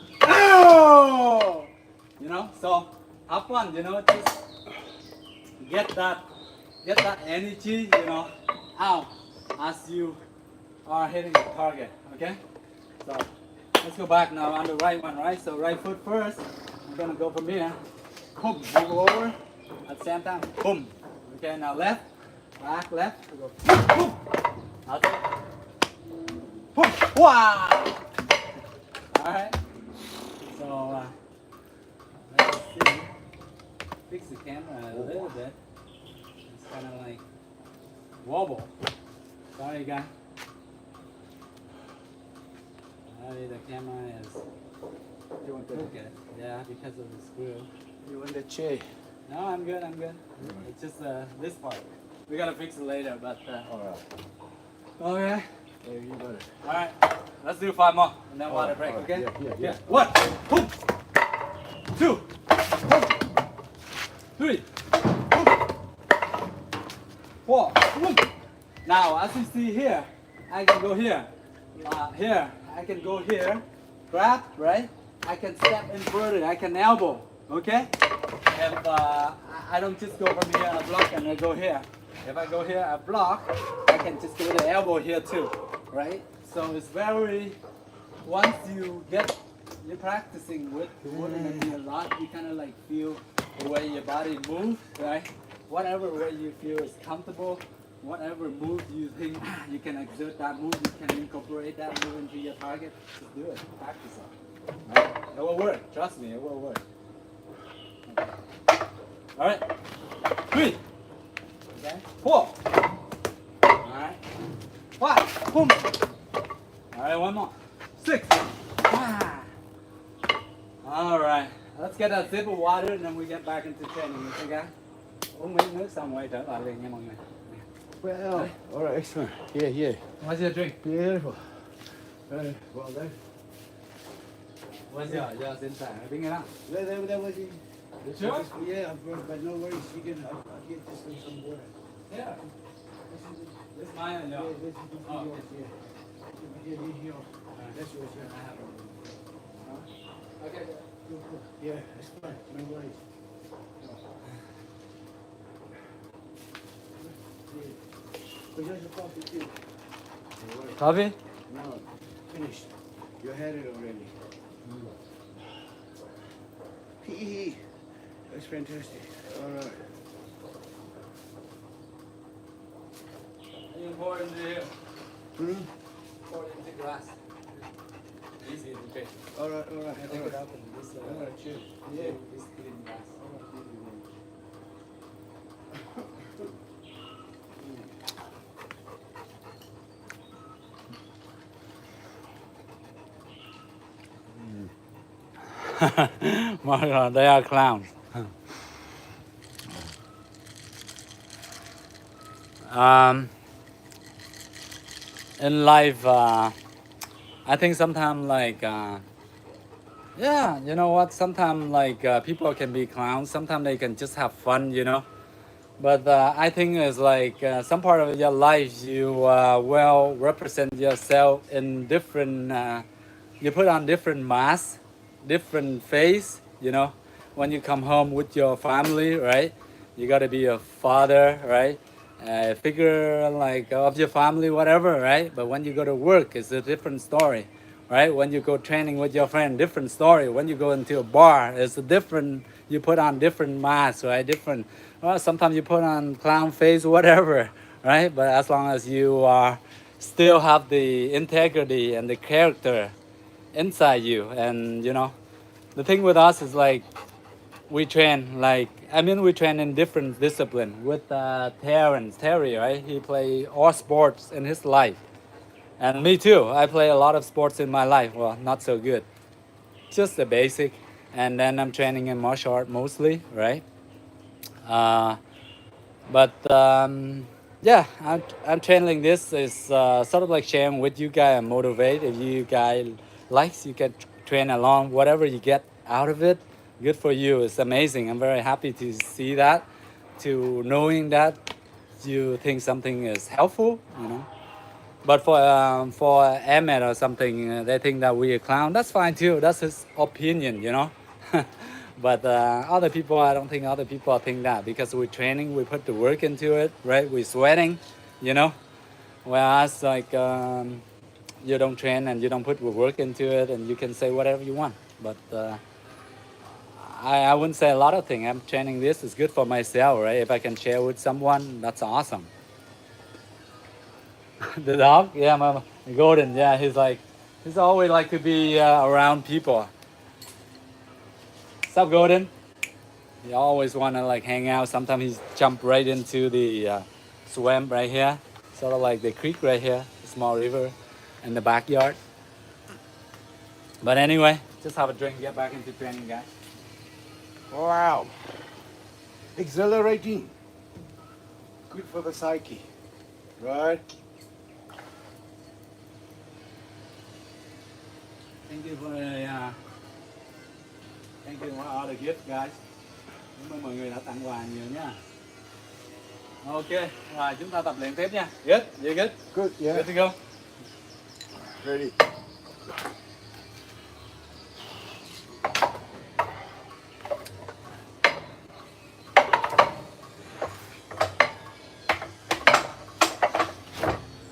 A: you know? So, have fun, you know? Just get that energy, you know, out as you are hitting the target, okay? So let's go back now on the right one, right? So right foot first. I'm gonna go from here. Boom, move over. At the same time, boom. Okay, now left, back, left. We go boom, boom. Out. Boom. Wow. All right. So let's see. Fix the camera a little bit. It's kind of like wobble. Sorry, guys. The camera is.
B: You want
A: Look
B: the,
A: at it. Yeah, because of the screw.
B: you want the chair?
A: No, I'm good. I'm good. It's just this part. We gotta fix it later, but.
B: All right.
A: Okay.
B: Yeah, you got it.
A: All right. Let's do 5 more and then water
B: Alright,
A: break.
B: alright.
A: Okay.
B: Yeah.
A: 1. Boom. 2. Boom. 3. Boom. 4. Boom. Now, as you see here, I can go here. Here, I can go here, grab, right? I can step inverted, I can elbow, okay? If I don't just go from here, I block and I go here. If I go here, I block, I can just do the elbow here too, right? So it's very, once you're practicing with the wooden a lot, you kind of like feel the way your body moves, right? Whatever way you feel is comfortable, whatever move you think you can exert that move, you can incorporate that move into your target, just do it, practice it. Right? It will work, trust me, it will work. Okay. All right, 3, okay, 4, all right, 5, boom. All right, one more, 6, ah. All right, let's get a sip of water and then we get back into training, okay? Uống miếng nước xong quay trở lại liền nha mọi người.
B: Well, all right, excellent. Yeah.
A: What's your drink?
B: Beautiful. Well done.
A: What's your inside? Biết nghe đó?
B: That was it.
A: You sure?
B: Yeah, but no worries. You can, I'll get this with some water.
A: Yeah. This is mine and
B: Yeah,
A: yours.
B: this is
A: Oh,
B: yours,
A: okay.
B: yeah. Yeah, yours. That's yours, yeah.
A: I have it. Okay.
B: Cool. Yeah, that's fine. No worries. But here's your coffee too.
A: Coffee?
B: No, finished. You had it already. Hee. That's fantastic. All right.
A: You can pour it into here. Pour it into glass. Easy to drink.
B: All right.
A: I take it up in this
B: All right, cheers.
A: yeah, this clean glass. They are clowns. In life, I think sometimes like, yeah, you know what? Sometimes like people can be clowns. Sometimes they can just have fun, you know. But I think it's like some part of your life you well represent yourself in different. You put on different masks, different face. You know, when you come home with your family, right? You got to be a father, right? Figure like of your family, whatever, right? But when you go to work, it's a different story, right? When you go training with your friend, different story. When you go into a bar, it's a different. You put on different masks, right? Different. Well, sometimes you put on clown face, whatever, right? But as long as you are still have the integrity and the character inside you, and you know, the thing with us is like we train like we train in different discipline with Terry, right? He play all sports in his life, and me too. I play a lot of sports in my life. Well, not so good, just the basic, and then I'm training in martial art mostly, right? But yeah, I'm channeling this is sort of like sharing with you guys and motivate. If you guys likes, you can train along. Whatever you get out of it, good for you. It's amazing. I'm very happy to see that, to knowing that you think something is helpful. You know. But for Ahmed or something, they think that we a clown. That's fine too. That's his opinion, you know. But other people, I don't think other people think that because we're training, we put the work into it, right? We're sweating, you know. Whereas like you don't train and you don't put the work into it, and you can say whatever you want. But I wouldn't say a lot of things. I'm training this is good for myself, right? If I can share with someone, that's awesome. The dog, yeah, my golden, yeah, he's always like to be around people. What's up, golden? He always want to like hang out. Sometimes he jump right into the swamp right here, sort of like the creek right here, a small river in the backyard. But anyway, just have a drink, get back into training, guys.
B: Wow. Exhilarating. Good for the psyche. Right?
A: Thank you for all the gift, guys. Cảm ơn mọi người đã tặng quà nhiều nha. Ok, rồi chúng ta tập luyện tiếp nha. Good, you good?
B: Good, yeah.
A: Good to go.
B: Ready.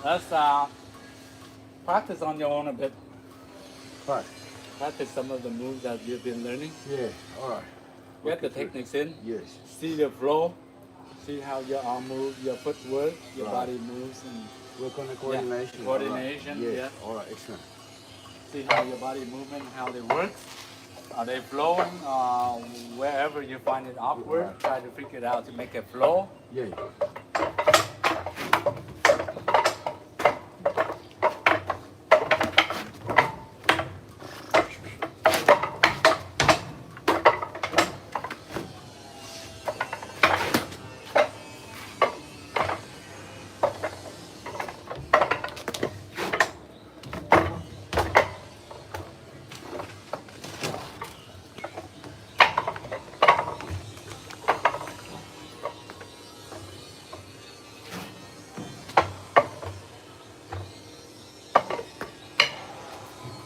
A: Let's practice on your own a bit.
B: Right.
A: Practice some of the moves that you've been learning.
B: Yeah, all right.
A: Get the
B: Okay, good.
A: techniques in.
B: Yes.
A: See the flow. See how your arm moves, your foot work, your
B: Right.
A: body moves, and
B: Work on the coordination.
A: Yeah, coordination,
B: All right.
A: yeah.
B: All right, excellent.
A: see how your body movement, how they work. Are they flowing? Wherever you find it awkward,
B: Right.
A: try to figure it out to make it flow.
B: Yeah.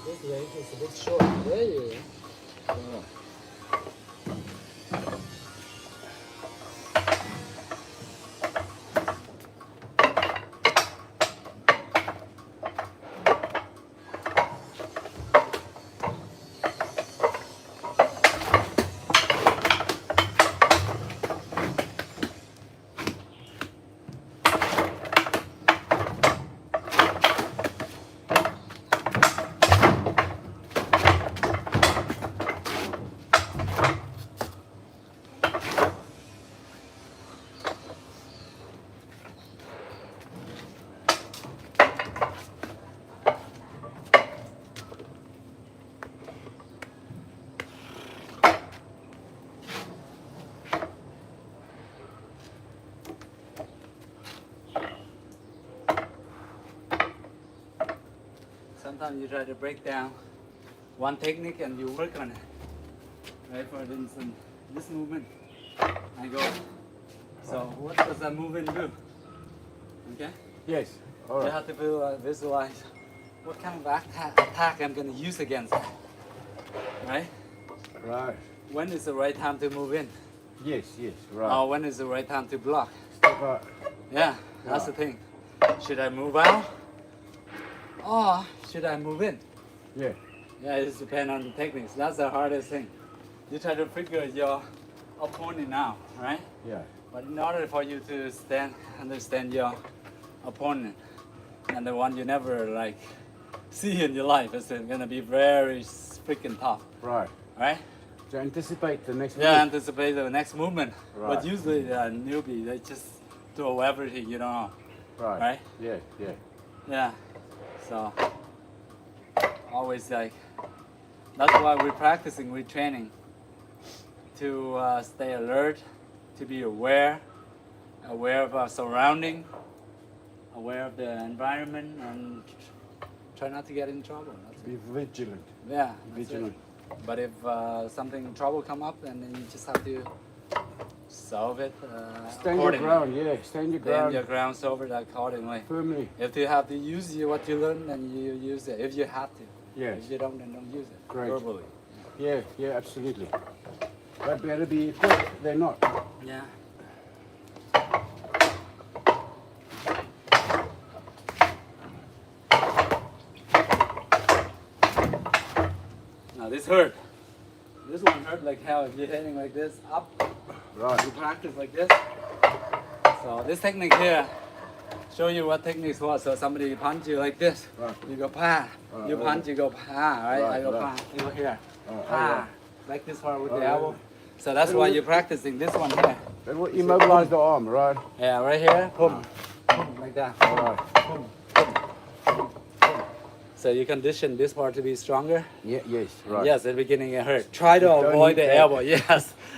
A: This leg is a bit short. There you go. Sometimes you try to break down one technique and you work on it. Right, for instance, this movement, I go. So what does that movement do? Okay?
B: Yes. All
A: You
B: right.
A: have to visualize what kind of attack I'm going to use against that. Right?
B: Right.
A: When is the right time to move in?
B: Yes, yes, right.
A: Or when is the right time to block?
B: Step out.
A: Yeah, that's the thing. Should I move out? Or should I move in?
B: Yeah.
A: Yeah, it depends on the techniques. That's the hardest thing. You try to figure your opponent out, right?
B: Yeah.
A: But in order for you to understand your opponent and the one you never like see in your life, it's gonna be very freaking tough,
B: Right.
A: right?
B: To anticipate the next
A: Yeah,
B: move.
A: anticipate the next movement.
B: Right.
A: But usually the newbie, they just throw everything, you don't know,
B: Right.
A: right?
B: Yeah, yeah.
A: Yeah. So always like that's why we're practicing, we're training to stay alert, to be aware of our surrounding, aware of the environment, and try not to get in trouble. That's it.
B: Be vigilant.
A: Yeah, that's
B: Vigilant.
A: it. But if something trouble come up, then you just have to solve it
B: Stand your ground, yeah. Stand your
A: Stand
B: ground
A: your ground, solve it accordingly.
B: firmly.
A: If you have to use what you learn, then you use it. If you have to.
B: Yes.
A: If you don't, then don't use it.
B: Great.
A: Verbally.
B: Yeah, yeah, absolutely. But better be equipped than not.
A: Yeah. Now this hurt. This one hurt like hell if you're hitting like this up.
B: Right.
A: You practice like this. So this technique here, show you what techniques was. So somebody punch you like this.
B: Right.
A: You go pa.
B: Right,
A: You
B: right.
A: punch, you go pa. Right?
B: Right,
A: I go
B: right.
A: pa. You go here.
B: Right,
A: Pa.
B: right.
A: Like this part with
B: Right,
A: the
B: right.
A: elbow. So that's why you're practicing this one here.
B: That will immobilize the arm, right?
A: Yeah, right here. Boom. Boom. Like that.
B: All right.
A: Boom. Boom. So you condition this part to be stronger.
B: Yeah, yes, right.
A: Yes, at the beginning it hurt. Try to
B: Don't
A: avoid
B: hit
A: the
B: that.
A: elbow. Yes.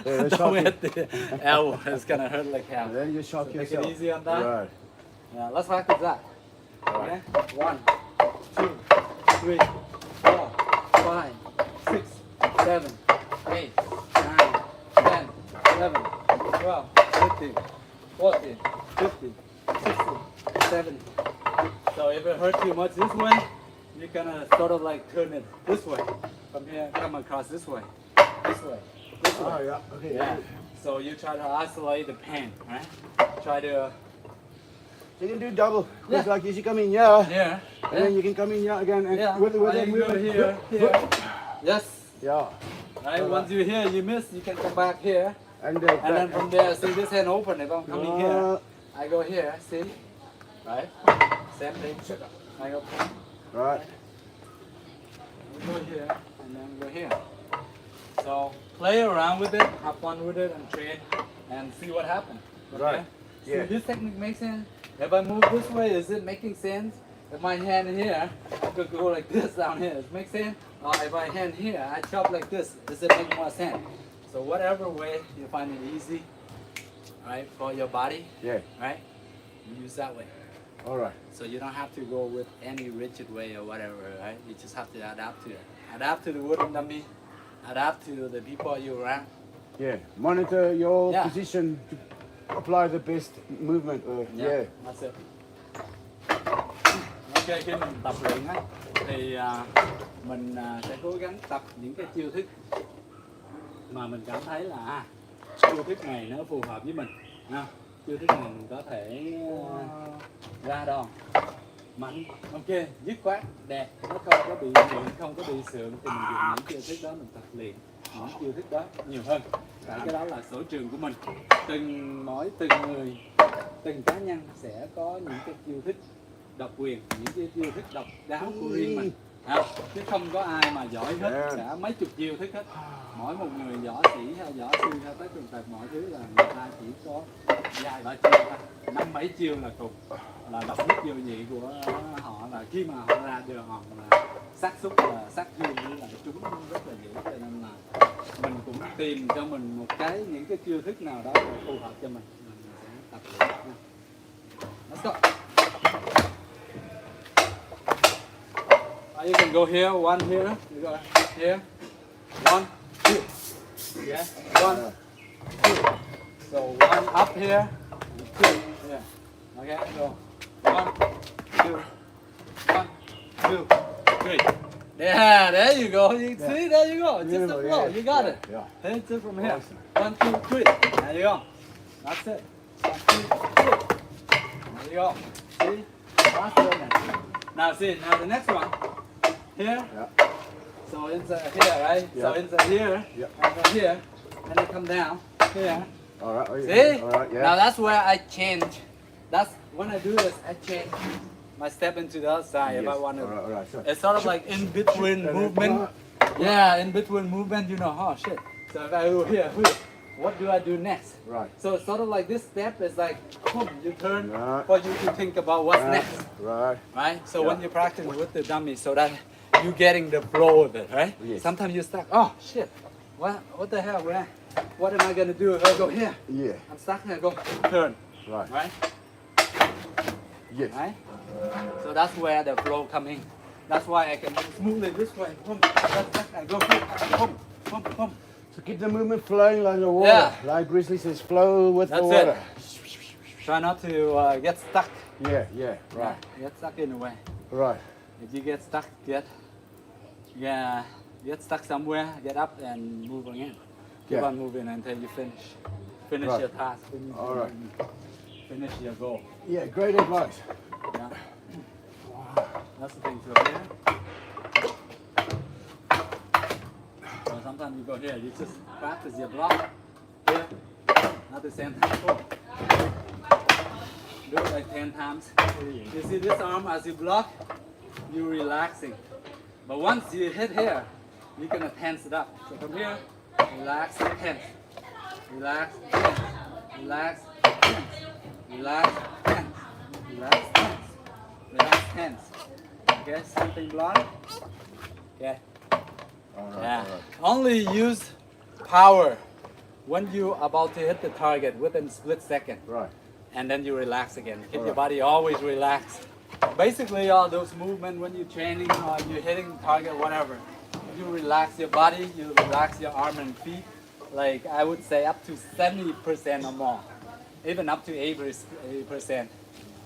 B: Yeah, that's
A: Don't
B: shocking.
A: hit the elbow. It's gonna hurt like hell.
B: And then you shock
A: So take it
B: yourself.
A: easy on that.
B: Right.
A: Yeah, let's practice that.
B: Right.
A: Okay? 1, 2, 3, 4, 5, 6, 7, 8, 9, 10, 11, 12, 15, 40, 50, 60, 70. So if it hurts too much this way, you're gonna sort of like turn it this way. From here, come across this way, this way, this way.
B: Oh, yeah. Okay.
A: Yeah. So you try to isolate the pain, right? Try to
B: So you can do double.
A: Yeah.
B: It's like you come in here,
A: here.
B: and then you can come in here again, and
A: Yeah.
B: with
A: Or
B: that
A: you go
B: movement.
A: here, here. Yes.
B: Yeah.
A: Right. Once you're here, you miss. You can come back here,
B: And
A: and then from there, see this hand open. If I'm coming here, I go here. See, right? Same thing. I go.
B: right.
A: We go here, and then go here. So play around with it, have fun with it, and train, and see what happens. Okay?
B: Right.
A: See,
B: Yeah.
A: this technique makes sense. If I move this way, is it making sense? If my hand here, I could go like this down here. Does it make sense? Or if I hand here, I chop like this. Does it make more sense? So whatever way you find it easy, right, for your body,
B: Yeah.
A: right, you use that way.
B: All right.
A: So you don't have to go with any rigid way or whatever, right? You just have to adapt to it. Adapt to the wooden dummy. Adapt to the people you're around.
B: Yeah. Monitor your
A: Yeah.
B: position to apply the best movement. Yeah.
A: That's it. Ok, khi mình tập luyện á, thì mình sẽ cố gắng tập những cái chiêu thức mà mình cảm thấy là chiêu thức này nó phù hợp với mình. Ha. Chiêu thức này mình có thể ra đòn mạnh, ok, dứt khoát, đẹp, nó không có bị nghiện, không có bị sượng, thì mình dùng những chiêu thức đó mình tập luyện những chiêu thức đó nhiều hơn. Tại cái đó là sở trường của mình. Từng người, từng cá nhân sẽ có những cái chiêu thức độc quyền, những cái chiêu thức độc đáo của riêng mình. Chứ không có ai mà giỏi hết cả mấy chục chiêu thức hết. Mỗi một người võ sĩ hay võ sư hay tới trường tập mọi thứ là người ta chỉ có vài ba chiêu thôi, 5-7 chiêu là cùng, là độc nhất vô nhị của họ, là khi mà họ ra đường họ là xác suất là sát thương với là chúng rất là dữ, cho nên là mình cũng tìm cho mình một cái những cái chiêu thức nào đó phù hợp cho mình sẽ tập luyện. Let's go. You can go here, one here, you go here, 1, 2, yeah, 1, 2, so 1 up here, 2, yeah, okay, so 1, 2, 1, 2, 3, yeah, there you go, you see, there you go, just the flow, you got it, hit it from here, 1, 2, 3, there you go, that's it, 1, 2, 3, there you go, see, faster than that. Now see, now the next one. Here, so inside here, right? So inside here, and then here, and then come down here.
B: All right.
A: See?
B: All right. Yeah.
A: Now that's where I change. That's when I do this, I change my step into the other side if I want to.
B: All right. So,
A: It's sort of like in between movement. Yeah, in between movement, you know, oh shit. So if I go here, what do I do next?
B: right.
A: So it's sort of like this step is like, boom, you turn
B: Right.
A: for you to think about what's next.
B: Right.
A: Right? So when you practice with the dummy, so that you're getting the flow of it, right?
B: Yes.
A: Sometimes you're stuck. Oh shit! What the hell? What am I gonna do if I go here?
B: Yeah.
A: I'm stuck here. Go turn.
B: Right.
A: Right?
B: Yes.
A: Right? So that's where the flow come in. That's why I can move smoothly this way. Boom. I go boom, boom, boom.
B: So keep the movement flowing like the water.
A: Yeah.
B: Like Grizzly says, flow with
A: That's
B: the water.
A: Try not to get stuck.
B: Yeah. Yeah. Right.
A: Get stuck in the way.
B: Right.
A: If you get stuck, get stuck somewhere, get up and move again. Keep on moving until you finish
B: Right.
A: your task,
B: All right.
A: finish your goal.
B: Yeah. Great advice.
A: Yeah. That's the thing. So here. So sometimes you go here, you just practice your block here at the same time. Boom. Do it like 10 times. You see this arm as you block, you're relaxing. But once you hit here, you're gonna tense it up. So from here, relax, tense. Relax, tense. Relax, tense. Relax, tense. Relax, tense. Relax, tense. Okay, something block. Okay.
B: All right.
A: Yeah.
B: All right.
A: Only use power when you're about to hit the target within split second.
B: Right.
A: And then you relax again. Keep your
B: Alright.
A: body always relaxed. Basically, all those movements when you're training or you're hitting target, whatever, you relax your body, you relax your arm and feet, like I would say up to 70% or more. even up to 80%.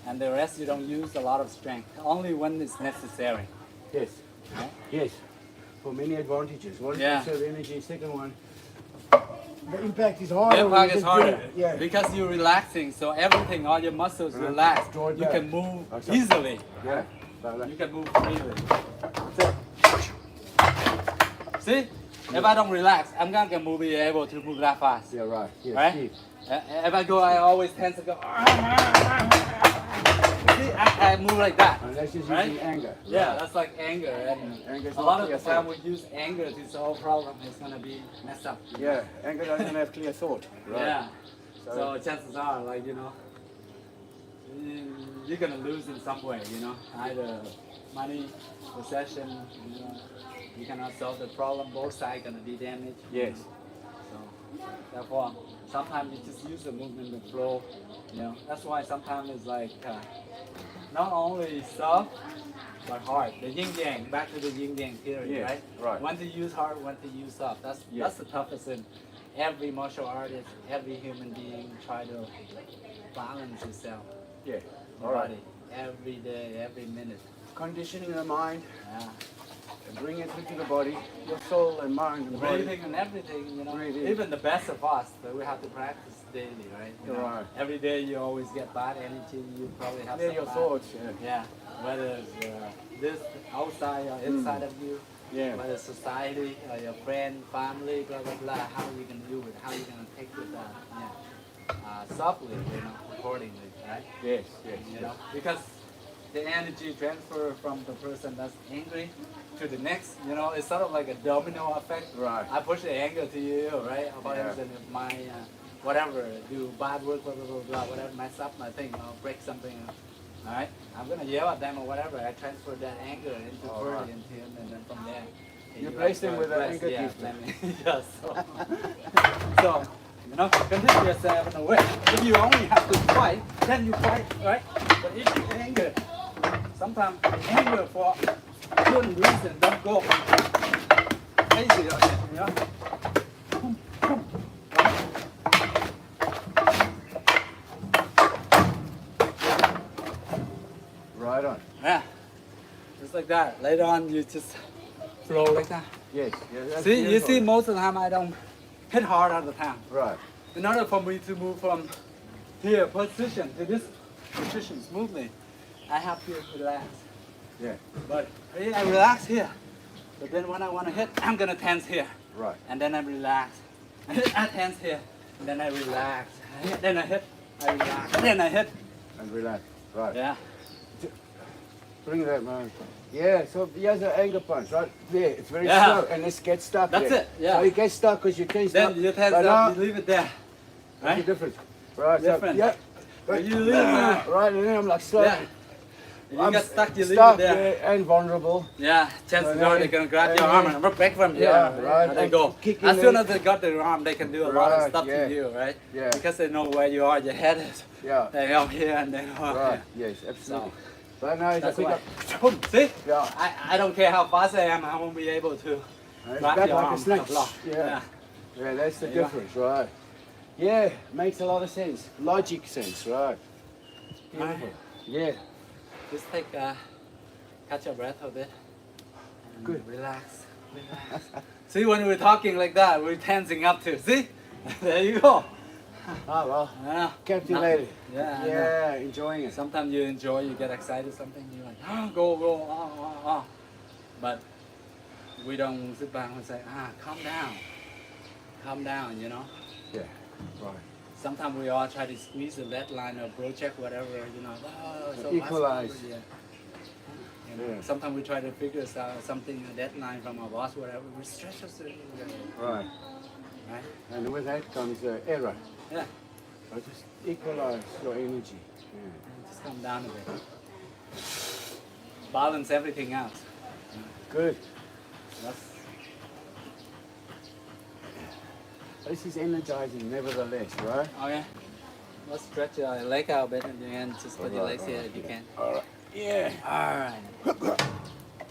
A: And the rest you don't use a lot of strength, only when it's necessary.
B: Yes.
A: Right?
B: Yes. For many advantages. One,
A: Yeah.
B: conserve energy. Second one, the impact is harder.
A: The
B: when
A: impact
B: you
A: is
B: just do
A: harder
B: it. Yeah.
A: because you're relaxing, so everything, all your muscles relax.
B: Draw it
A: You
B: back.
A: can move
B: Like so.
A: easily.
B: Yeah. Like that.
A: You can move freely. See, if I don't relax, I'm not gonna be able to move that fast.
B: Yeah, right. Yes.
A: Right?
B: Deep.
A: If I go, I always tend to go. See, I move like that.
B: And that's just
A: Right?
B: using anger.
A: Yeah,
B: Right.
A: that's like anger. And
B: Anger's
A: a
B: not
A: lot of
B: clear
A: the time
B: thought.
A: we use anger to solve problem. It's gonna be messed up.
B: Yeah. Anger doesn't have clear thought. Right.
A: Yeah.
B: So-
A: So chances are, like, you're gonna lose in some way, either money, possession, you cannot solve the problem, both sides gonna be damaged.
B: Yes.
A: So therefore, sometimes you just use the movement and flow, That's why sometimes it's like not only soft, but hard. The yin yang, back to the yin yang theory,
B: Yes,
A: right?
B: right.
A: When to use hard, when to use soft. That's the toughest in every martial artist, every human being try to balance himself,
B: Yeah.
A: the
B: All right.
A: body, every day, every minute.
B: Conditioning the mind
A: Yeah.
B: and bring it into the body, your soul and mind and body.
A: Breathing and everything,
B: Breathing.
A: Even the best of us, but we have to practice daily, right?
B: Right.
A: Every day you always get bad energy, you probably have
B: Yeah,
A: some
B: your
A: bad-
B: thoughts. Yeah.
A: Yeah, whether it's this outside or inside of you,
B: Yeah.
A: whether it's society or your friend, family, blah blah blah, how you can do it, how you gonna take it softly, accordingly, right?
B: Yes. Yes.
A: Because the energy transfer from the person that's angry to the next, it's sort of like a domino effect.
B: Right.
A: I push the anger to you, right? About
B: Yeah.
A: everything, if my whatever, do bad work, blah blah blah blah, whatever, mess up my thing, or break something. All right, I'm gonna yell at them or whatever. I transfer that anger into
B: All
A: Ferdy,
B: right.
A: into him, and then from there.
B: You replace them with an
A: bless,
B: anger
A: yeah,
B: gift.
A: let me- yeah, so, condition yourself in a way. If you only have to fight, then you fight, right? But if you anger, sometimes anger for certain reason don't go crazy on it,
B: Right on.
A: Yeah, just like that. Later on, you just flow like that.
B: Yes. Yeah, that's
A: See, you
B: beautiful.
A: see, most of the time I don't hit hard all the time.
B: Right.
A: In order for me to move from here position to this position smoothly, I have to relax.
B: Yeah.
A: But I relax here. But then when I want to hit, I'm gonna tense here.
B: Right.
A: And then I relax. I tense here. And then I relax. Then I hit. I relax. And then I hit.
B: And relax. Right.
A: Yeah.
B: Bring that, man. Yeah, so here's an anger punch, right? There, it's very
A: Yeah.
B: slow, and this gets stuck
A: That's
B: there.
A: it, yeah.
B: So you get stuck because you tense
A: Then
B: up.
A: you tense
B: But
A: up,
B: now,
A: you leave it there.
B: what's the
A: Right?
B: difference? Right,
A: Different.
B: so, yeah.
A: But you leave it there.
B: Right, and then I'm like slow.
A: Yeah. If you
B: I'm
A: get stuck, you leave
B: stuck
A: it there.
B: and vulnerable.
A: Yeah, chances
B: And
A: are
B: then-
A: they're gonna grab
B: and
A: your arm
B: then-
A: and rip back from here.
B: Yeah, right.
A: And they
B: And
A: go.
B: kicking
A: As soon
B: it.
A: as they got their arm, they can do a lot of
B: Right,
A: stuff
B: yeah.
A: to you, right?
B: Yeah.
A: Because they know where you are, your head is.
B: Yeah.
A: They go here and they go
B: Right,
A: here.
B: yes, absolutely.
A: So,
B: But now if I
A: that's
B: pick
A: why.
B: up,
A: Boom, see?
B: Yeah.
A: I don't care how fast I am, I won't be able to
B: it's
A: grab
B: back
A: your
B: like
A: arm
B: a snake.
A: to block.
B: Yeah. Yeah, that's the
A: There you go.
B: difference, right? Yeah, makes a lot of sense. Logic sense, right? Beautiful. Yeah.
A: Just take catch your breath a bit. And
B: Good.
A: Relax. Relax. See, when we're talking like that, we're tensing up too. See? There you go.
B: Oh, well.
A: Yeah.
B: Captivated.
A: Yeah.
B: Yeah, enjoying it.
A: Sometimes you enjoy, you get excited, something you're like, go. But we don't sit back and say, calm down,
B: Yeah, right.
A: Sometimes we all try to squeeze the lead line or project whatever, so
B: Equalize.
A: fast, yeah.
B: Yeah.
A: Sometimes we try to figure out something, a deadline from our boss, whatever, we stretch us,
B: Right.
A: right?
B: And with that comes error.
A: Yeah,
B: So just equalize your energy.
A: just come down a bit. Balance everything out.
B: Good.
A: That's,
B: This is energizing nevertheless, right?
A: okay. Let's stretch your leg out a bit and then just put your legs here if you can.
B: Alright. Yeah.
A: Alright.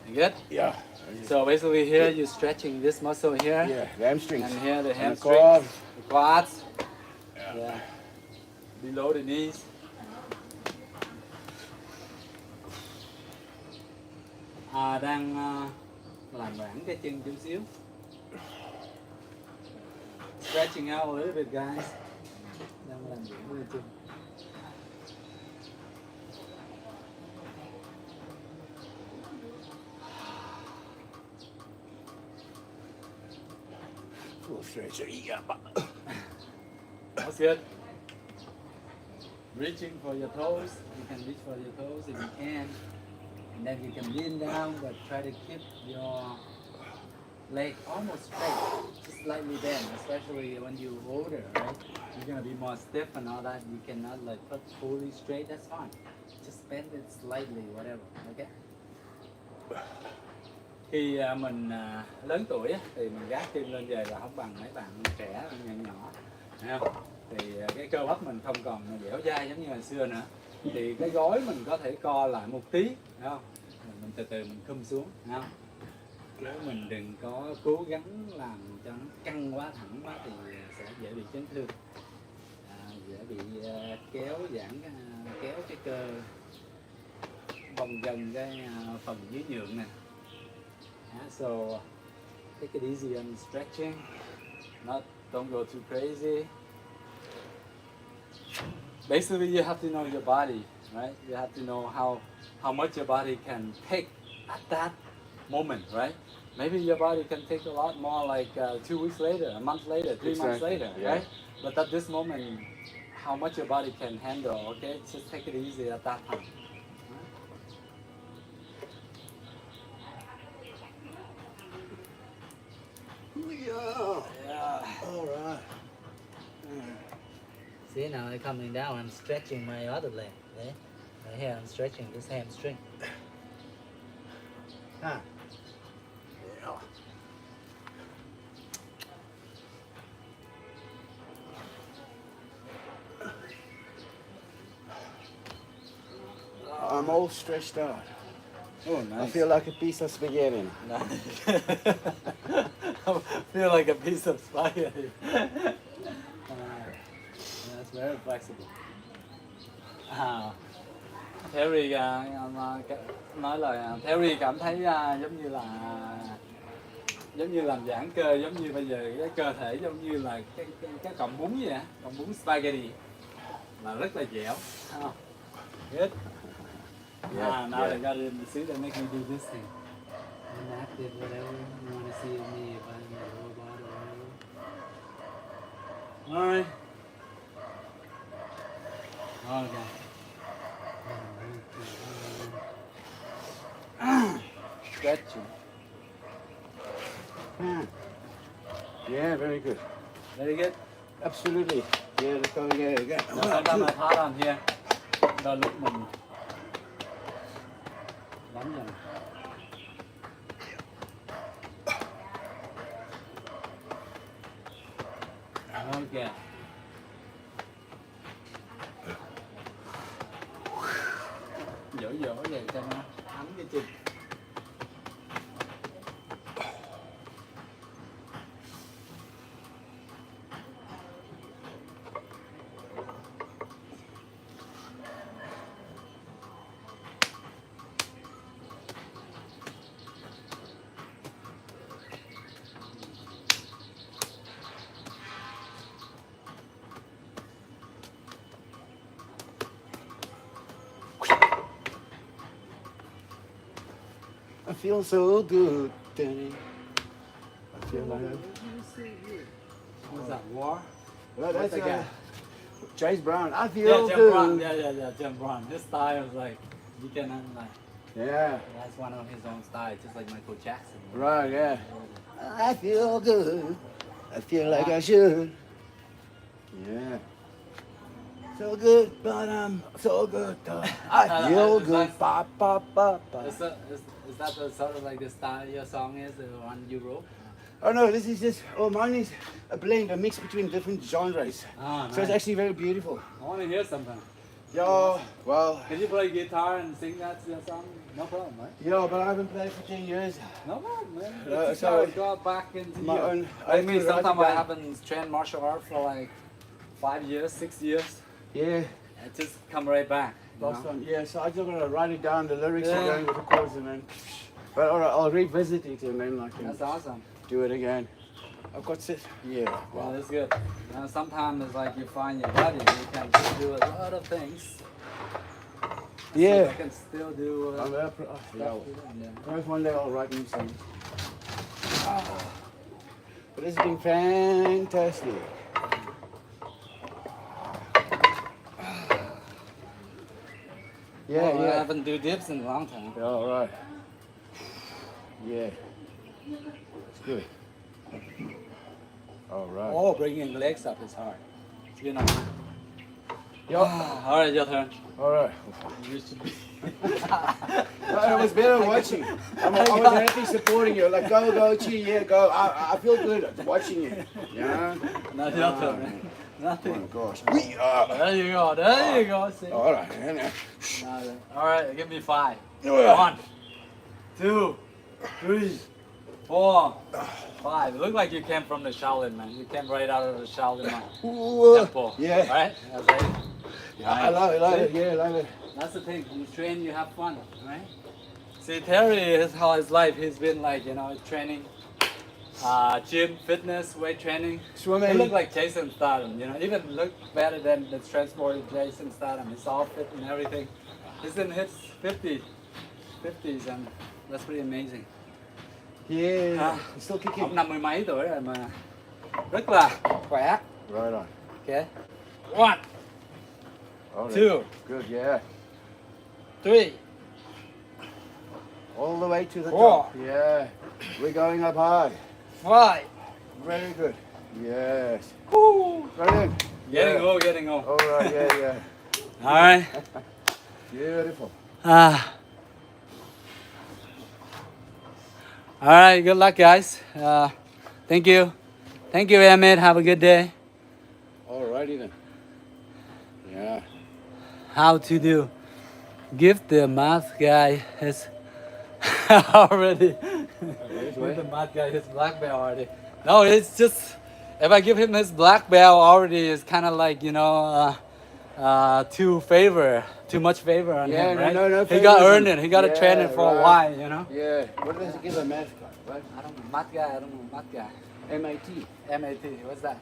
A: You good?
B: Yeah.
A: So basically here you're stretching this muscle here.
B: Yeah, the hamstrings.
A: And here the
B: And the
A: hamstrings,
B: quads.
A: the quads. Yeah. below the knees. Đang làm giãn cái chân chút xíu. Stretching out a little bit, guys. Đang làm giãn cái chân. That's good. Reaching for your toes. You can reach for your toes if you can. And then you can lean down, but try to keep your leg almost straight, just slightly bent, especially when you're older, right? You're gonna be more stiff and all that. You cannot like put fully straight, that's fine. Just bend it slightly, whatever, okay? Khi mình lớn tuổi á, thì mình gác chân lên về là không bằng mấy bạn trẻ nhỏ nhỏ, thấy không? Thì cái cơ bắp mình không còn dẻo dai giống như hồi xưa nữa. Thì cái gối mình có thể co lại một tí, thấy không? Mình từ từ mình khum xuống, thấy không? Chứ mình đừng có cố gắng làm cho nó căng quá, thẳng quá thì sẽ dễ bị chấn thương, dễ bị kéo giãn, kéo cái cơ vòng dần cái phần dưới nhượng nè. So take it easy on stretching, don't go too crazy. Basically, you have to know your body, right? You have to know how much your body can take at that moment, right? Maybe your body can take a lot more like 2 weeks later, a month later, 3 months later,
B: yeah.
A: right? But at this moment, how much your body can handle, okay? Just take it easy at that time.
B: Yeah. All right.
A: See, now I'm coming down, I'm stretching my other leg. Okay? Right here, I'm stretching this hamstring.
B: Yeah. I'm all stretched out.
A: Oh, nice.
B: I feel like a piece of spaghetti.
A: Nice. I feel like a piece of spaghetti. That's very flexible. Terry nói là Terry cảm thấy giống như làm giãn cơ, giống như bây giờ cái cơ thể giống như là cái cọng bún vậy á, cọng bún spaghetti là rất là dẻo. Good. Yeah, now they got it. See, they make me do this thing. I'm active, whatever you want to see of me, if I'm a robot or whatever. All right. Okay. Stretching.
B: Yeah, very good.
A: Very good.
B: Absolutely. Yeah, let's go again.
A: Now, sometimes I hard on here. Đôi lúc mình bấm dần. Okay. Dỗ vậy cho nó ấm cái chân.
B: I feel so good, Danny. I feel like
A: What's that, war?
B: well,
A: What's
B: that's
A: that guy?
B: James Brown. I feel
A: Yeah, Jim
B: good.
A: Brown. Yeah, Jim Brown. His style is like, you cannot like,
B: Yeah.
A: that's one of his own style, just like Michael Jackson.
B: Right, yeah. I feel good. I feel like I should. Yeah. So good, but I'm so good. I feel good. Ba, ba, ba, ba.
A: Is that the sort of like the style your song is, the one you wrote?
B: Oh no, this is just, mine is a blend, a mix between different genres.
A: Ah, nice.
B: So it's actually very beautiful.
A: I want to hear something.
B: Yeah, well,
A: Can you play guitar and sing that song? No problem, right?
B: yeah, but I haven't played for 10 years.
A: No problem, man.
B: No,
A: Let's
B: sorry.
A: go back into
B: My own.
A: I mean,
B: have to write it
A: sometimes I
B: down.
A: haven't trained martial art for like 5 years, 6 years.
B: Yeah.
A: Just come right back. you
B: Last
A: know?
B: time, yeah, so I just gotta write it down, the lyrics
A: Yeah.
B: are going with the chords and then. But alright, I'll revisit it and then I can
A: That's awesome.
B: do it again. I've got it. Yeah.
A: Well,
B: Wow.
A: that's good. Sometimes it's like you find your body, you can just do a lot of things.
B: Yeah.
A: I can still do
B: I'm
A: stuff.
B: yeah.
A: Yeah.
B: Perhaps one day I'll write new songs. But it's been fantastic. Yeah,
A: I
B: yeah.
A: haven't do dips in a long time.
B: Yeah, all right. Yeah. It's good. All right.
A: Oh, bringing legs up is hard. You know.
B: Yep.
A: All right, your turn.
B: All right.
A: You should be.
B: It was better watching. I was happy supporting you. Like, go, cheer, yeah, go. I feel good watching you. Yeah.
A: Not your turn, man.
B: Oh
A: Nothing.
B: my gosh. We are.
A: There you go. There you go. See.
B: All right.
A: Nothing. All right, give me 5.
B: Yeah.
A: 1, 2, 3, 4, 5. It looked like you came from the Shaolin, man. You came right out of the Shaolin temple.
B: Yeah.
A: Right? Okay.
B: I love it. Yeah, I love it.
A: That's the thing. You train, you have fun, right? See, Terry is how his life. He's been like, training, gym, fitness, weight training. He
B: Swimming.
A: look like Jason Statham, Even look better than the transported Jason Statham. He's all fit and everything. He's in his 50s, and that's pretty amazing.
B: Yeah. Still kicking.
A: Ông 50 mấy tuổi rồi mà rất là khỏe.
B: Right on.
A: Okay. 1,
B: All right.
A: 2,
B: Good, yeah.
A: 3,
B: All the way to the
A: 4.
B: top. Yeah. We're going up high.
A: 5.
B: Very good. Yes.
A: Woo.
B: Brilliant.
A: Getting old, getting old.
B: All right, yeah.
A: All right.
B: Beautiful.
A: All right, good luck, guys. Thank you. Thank you, Emmett. Have a good day.
B: All righty then. Yeah.
A: How to do. Give the math guy his already. Give the math guy his black belt already. No, it's just, if I give him his black belt already, it's kind of like, too much favor on
B: Yeah,
A: him,
B: no,
A: right?
B: no
A: He got
B: favoritism.
A: earned it. He got to train it for a
B: right.
A: while,
B: Yeah. What does it give a math guy? What?
A: I don't know. Math guy, I don't know. Math guy.
B: MIT.
A: MAT, what's that?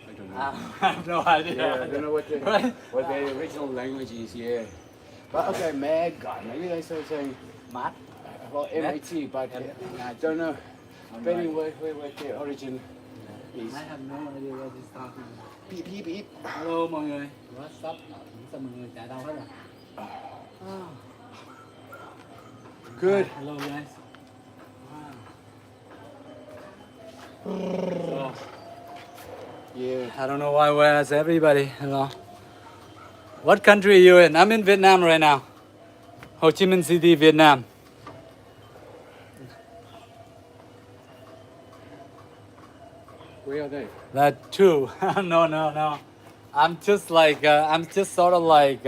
B: I don't know.
A: I have no idea.
B: Yeah, I don't know what the
A: Right?
B: what the original language is. Yeah. But okay, mad guy. Maybe they start saying
A: Math?
B: well MIT, but I don't know. Depending where the origin is.
A: I have no idea what he's talking about.
B: Beep beep beep.
A: Hello mọi người. What's up? Sao mọi người chạy đâu hết rồi?
B: Good.
A: Hello guys. Wow.
B: Yeah.
A: I don't know why we ask everybody. Hello. What country are you in? I'm in Vietnam right now. Ho Chi Minh City, Vietnam.
B: Where are they?
A: That too. No. I'm just like sort of like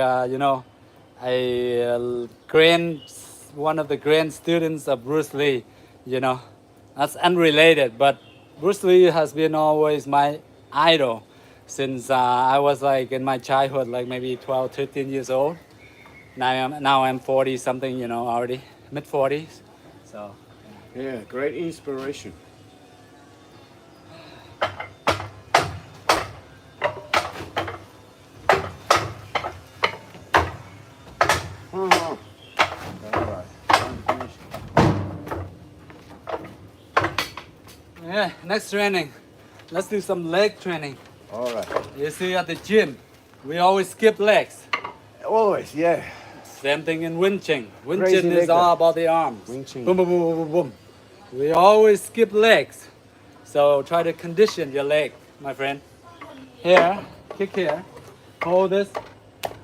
A: one of the grand students of Bruce Lee. That's unrelated, but Bruce Lee has been always my idol since I was like in my childhood, like maybe 12, 13 years old. Now I'm 40 something, already mid 40s. So
B: Yeah, great inspiration. Uh-huh. All right. I'm finished.
A: yeah, next training. Let's do some leg training.
B: All right.
A: You see at the gym, we always skip legs.
B: Always, yeah.
A: Same thing in Wing Chun. Wing
B: Crazy
A: Chun
B: leg
A: is all
B: day.
A: about the arms.
B: Wing Chun.
A: Boom, boom, boom, boom, boom, boom. We always skip legs. So try to condition your leg, my friend. Here, kick here. Hold this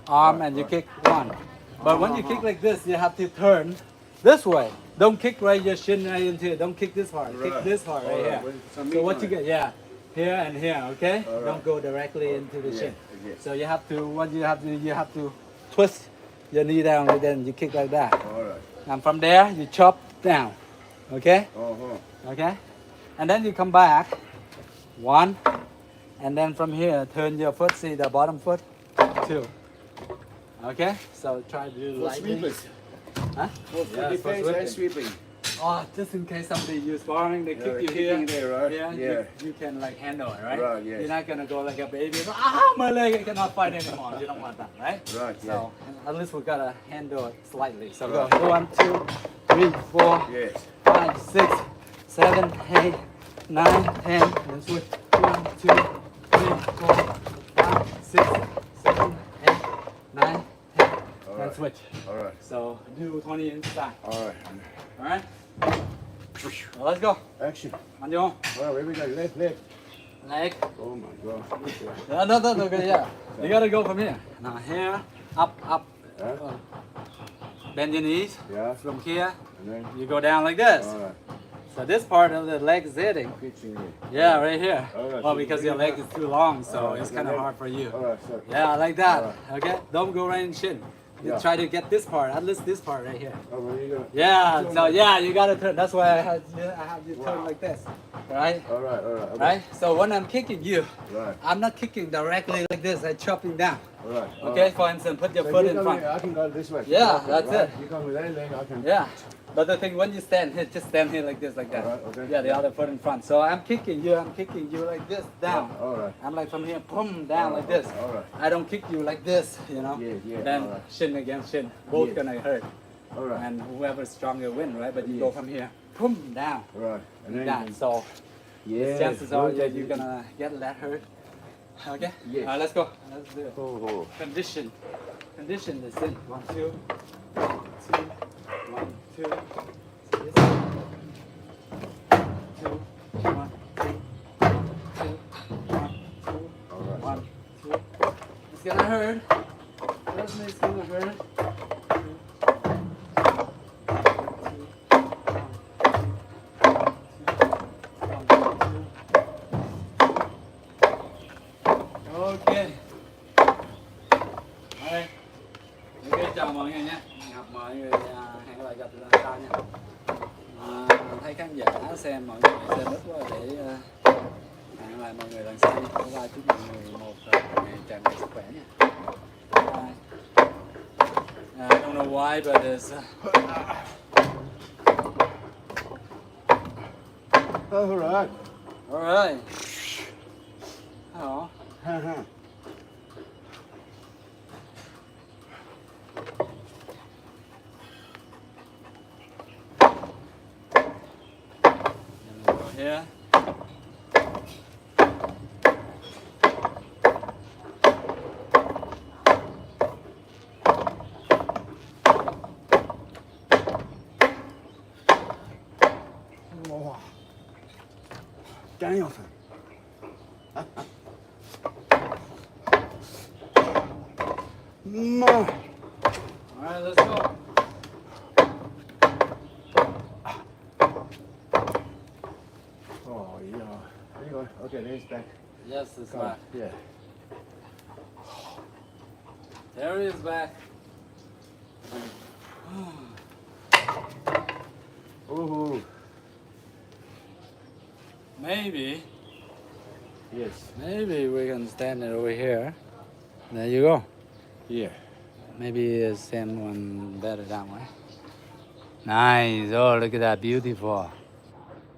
A: arm and you kick one. But when you kick like this, you have to turn this way. Don't kick right your shin right into it. Don't kick this hard. Kick
B: Right.
A: this hard right
B: All right.
A: here.
B: With some
A: So
B: meat
A: what
B: on
A: you
B: it.
A: get, yeah. Here and here, okay?
B: All right.
A: Don't go directly into the
B: Yeah,
A: shin.
B: yeah.
A: So you have to, you have to twist your knee down and then you kick like that.
B: All right.
A: And from there, you chop down, okay?
B: Uh-huh.
A: Okay? And then you come back, one, and then from here, turn your foot, see the bottom foot? too. Okay, so try to do
B: For
A: lightly.
B: sweepers.
A: Huh?
B: For
A: Yeah,
B: defense
A: for
B: and sweeping.
A: Oh, just in case somebody use sparring, they
B: Yeah,
A: kick you
B: kicking
A: here.
B: there, right?
A: Yeah,
B: Yeah.
A: You can like handle it, right?
B: Right, yes.
A: You're not gonna go like a baby. Ah, my leg, I cannot fight anymore. You don't want that, right?
B: Right, yeah.
A: So at least we gotta handle it slightly. So
B: Right.
A: go 1, 2, 3, 4,
B: Yes.
A: 5, 6, 7, 8, 9, 10. And switch. 1, 2, 3, 4, 5, 6, 7, 8, 9, 10.
B: All
A: And
B: right.
A: switch.
B: All right.
A: So do 20 inside.
B: All right.
A: All right. Well, let's go.
B: Action.
A: On your own.
B: All right, where we go? Left, left.
A: Leg.
B: Oh my gosh.
A: No, okay, yeah. You gotta go from here. Now here, up.
B: Huh?
A: Bend your knees.
B: Yeah.
A: From here,
B: And then.
A: you go down like this.
B: All right.
A: So this part of the leg is hitting.
B: Pitching it.
A: Yeah, right here.
B: All right,
A: Well,
B: so
A: because
B: you
A: your
B: bring
A: leg
B: it
A: is too long, so
B: All right,
A: it's
B: so
A: kind of
B: leg-
A: hard for you.
B: All right, so.
A: Yeah, like that.
B: All
A: Okay? Don't go right in shin. You
B: Yeah.
A: try to get this part, at least this part right here.
B: Oh, where you going?
A: Yeah, so yeah, you gotta turn. That's why I have you turn
B: Wow.
A: like this. Right?
B: All right, all right. Okay.
A: Right? So when I'm kicking you,
B: Right.
A: I'm not kicking directly like this. I'm chopping down.
B: All right. all
A: Okay?
B: right.
A: For instance, put your
B: So
A: foot
B: you
A: in
B: come
A: front.
B: here, I can go this way.
A: Yeah,
B: Okay,
A: that's
B: right?
A: it.
B: You come with that leg, I can.
A: Yeah. But the thing, when you stand here, just stand here like this, like that.
B: Alright, okay.
A: Yeah, the other foot in front. So I'm kicking you like this, down.
B: All right.
A: I'm like from here, boom, down like this.
B: All right.
A: I don't kick you like this, you know.
B: Yeah,
A: Then
B: alright.
A: shin against shin, both
B: Yes.
A: gonna hurt.
B: All right.
A: And whoever's stronger win, right? But you go
B: Yes.
A: from here, boom, down,
B: All right. And then.
A: down. So
B: Yeah.
A: chances are
B: yeah,
A: that you're gonna get that hurt. Okay?
B: Yes.
A: Let's go. Let's do it.
B: Oh,
A: Condition this in. 1, 2, 1, 2, 1, 2. So this. 2, 1, 2, 2, 1, 2,
B: All right.
A: 1, 2. It's gonna hurt. Trust me, it's gonna hurt. 2, 1, 2, 1, 2. Ok. Đây. Ok, chào mọi người nhé. Gặp mọi người, hẹn gặp lại gặp lần sau nha. Thấy khán giả xem mọi người xem rất quá để hẹn lại mọi người lần sau. Bye bye, chúc mọi người một ngày tràn đầy sức khỏe nha. Bye. I don't know why, but it's
B: All right.
A: all right. Oh. Go here.
B: Wow. Damn. Ma.
A: All right, let's go.
B: Oh yeah. There you go. Okay, there's back.
A: Yes, it's
B: Go.
A: back.
B: Yeah.
A: There he is back.
B: Ooh.
A: Maybe
B: Yes.
A: we can stand it over here. There you go.
B: Yeah.
A: Maybe the same one better that way. Nice. Oh, look at that. Beautiful.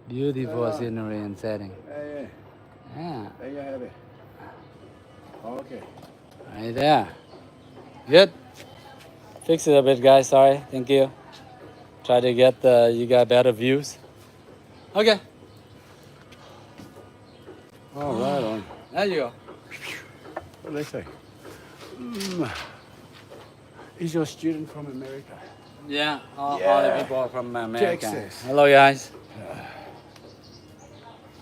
A: Beautiful scenery and setting.
B: Yeah.
A: Yeah,
B: There you have it. Okay.
A: right there. Good. Fix it a bit, guys. Sorry. Thank you. Try to get you got better views. Okay.
B: All right on.
A: There you go.
B: What do they say? Is your student from America?
A: Yeah, all the
B: Yeah.
A: people from America.
B: Texas.
A: Hello, guys.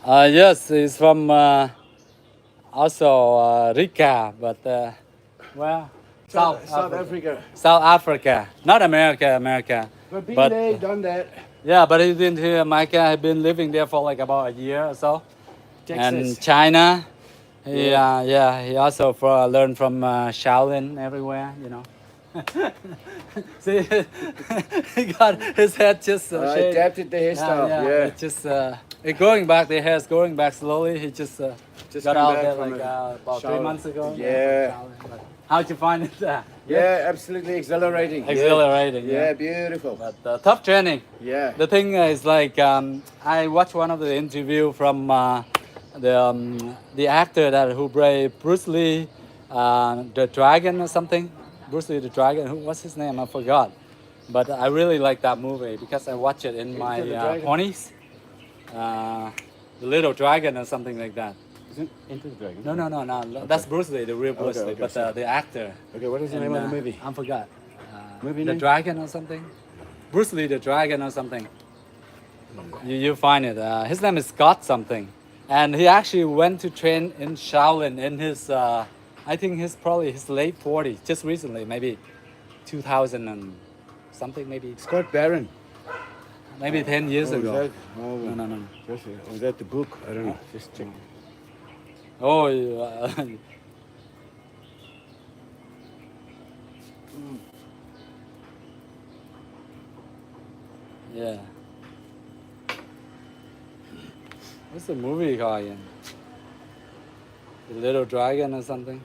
A: Yes, he's from also Rica, but well,
B: South Africa.
A: South Africa, not America, America.
B: But been
A: But-
B: there, done that.
A: Yeah, but he's been here. America. He's been living there for like about a year or so. And
B: Texas.
A: China, he also learned from Shaolin everywhere, you know. See, he got his head just shaved.
B: adapted the hairstyle. Yeah.
A: It's just it going back. The hair's going back slowly. He just
B: Just
A: got
B: come
A: out
B: back
A: there
B: from
A: like
B: a
A: about 3
B: Shaolin.
A: months ago.
B: Yeah.
A: from Shaolin, but How'd you find it?
B: Yeah, absolutely exhilarating.
A: Exhilarating.
B: Yeah, beautiful.
A: But tough training.
B: Yeah.
A: The thing is, like, I watched one of the interview from the actor that who played Bruce Lee, the Dragon or something. Bruce Lee the Dragon. What's his name? I forgot. But I really like that movie because I watched it in my
B: the Dragon.
A: 20s. The Little Dragon or something like that.
B: Isn't Into the Dragon?
A: No. That's Bruce Lee, the real Bruce Lee.
B: okay,
A: But
B: sorry.
A: the actor.
B: Okay, what is the
A: And,
B: name of the movie?
A: I forgot.
B: Movie
A: The
B: name?
A: Dragon or something. Bruce Lee, the Dragon or something. You find it. His name is Scott something, and he actually went to train in Shaolin in his. I think he's probably his late 40s, just recently, maybe 2000 and something, maybe
B: Scott Barron.
A: 10 years
B: Oh, is
A: ago.
B: that- oh,
A: No.
B: Was that the book? I don't know. Just check.
A: Oh, yeah. What's the movie called again? The Little Dragon or something?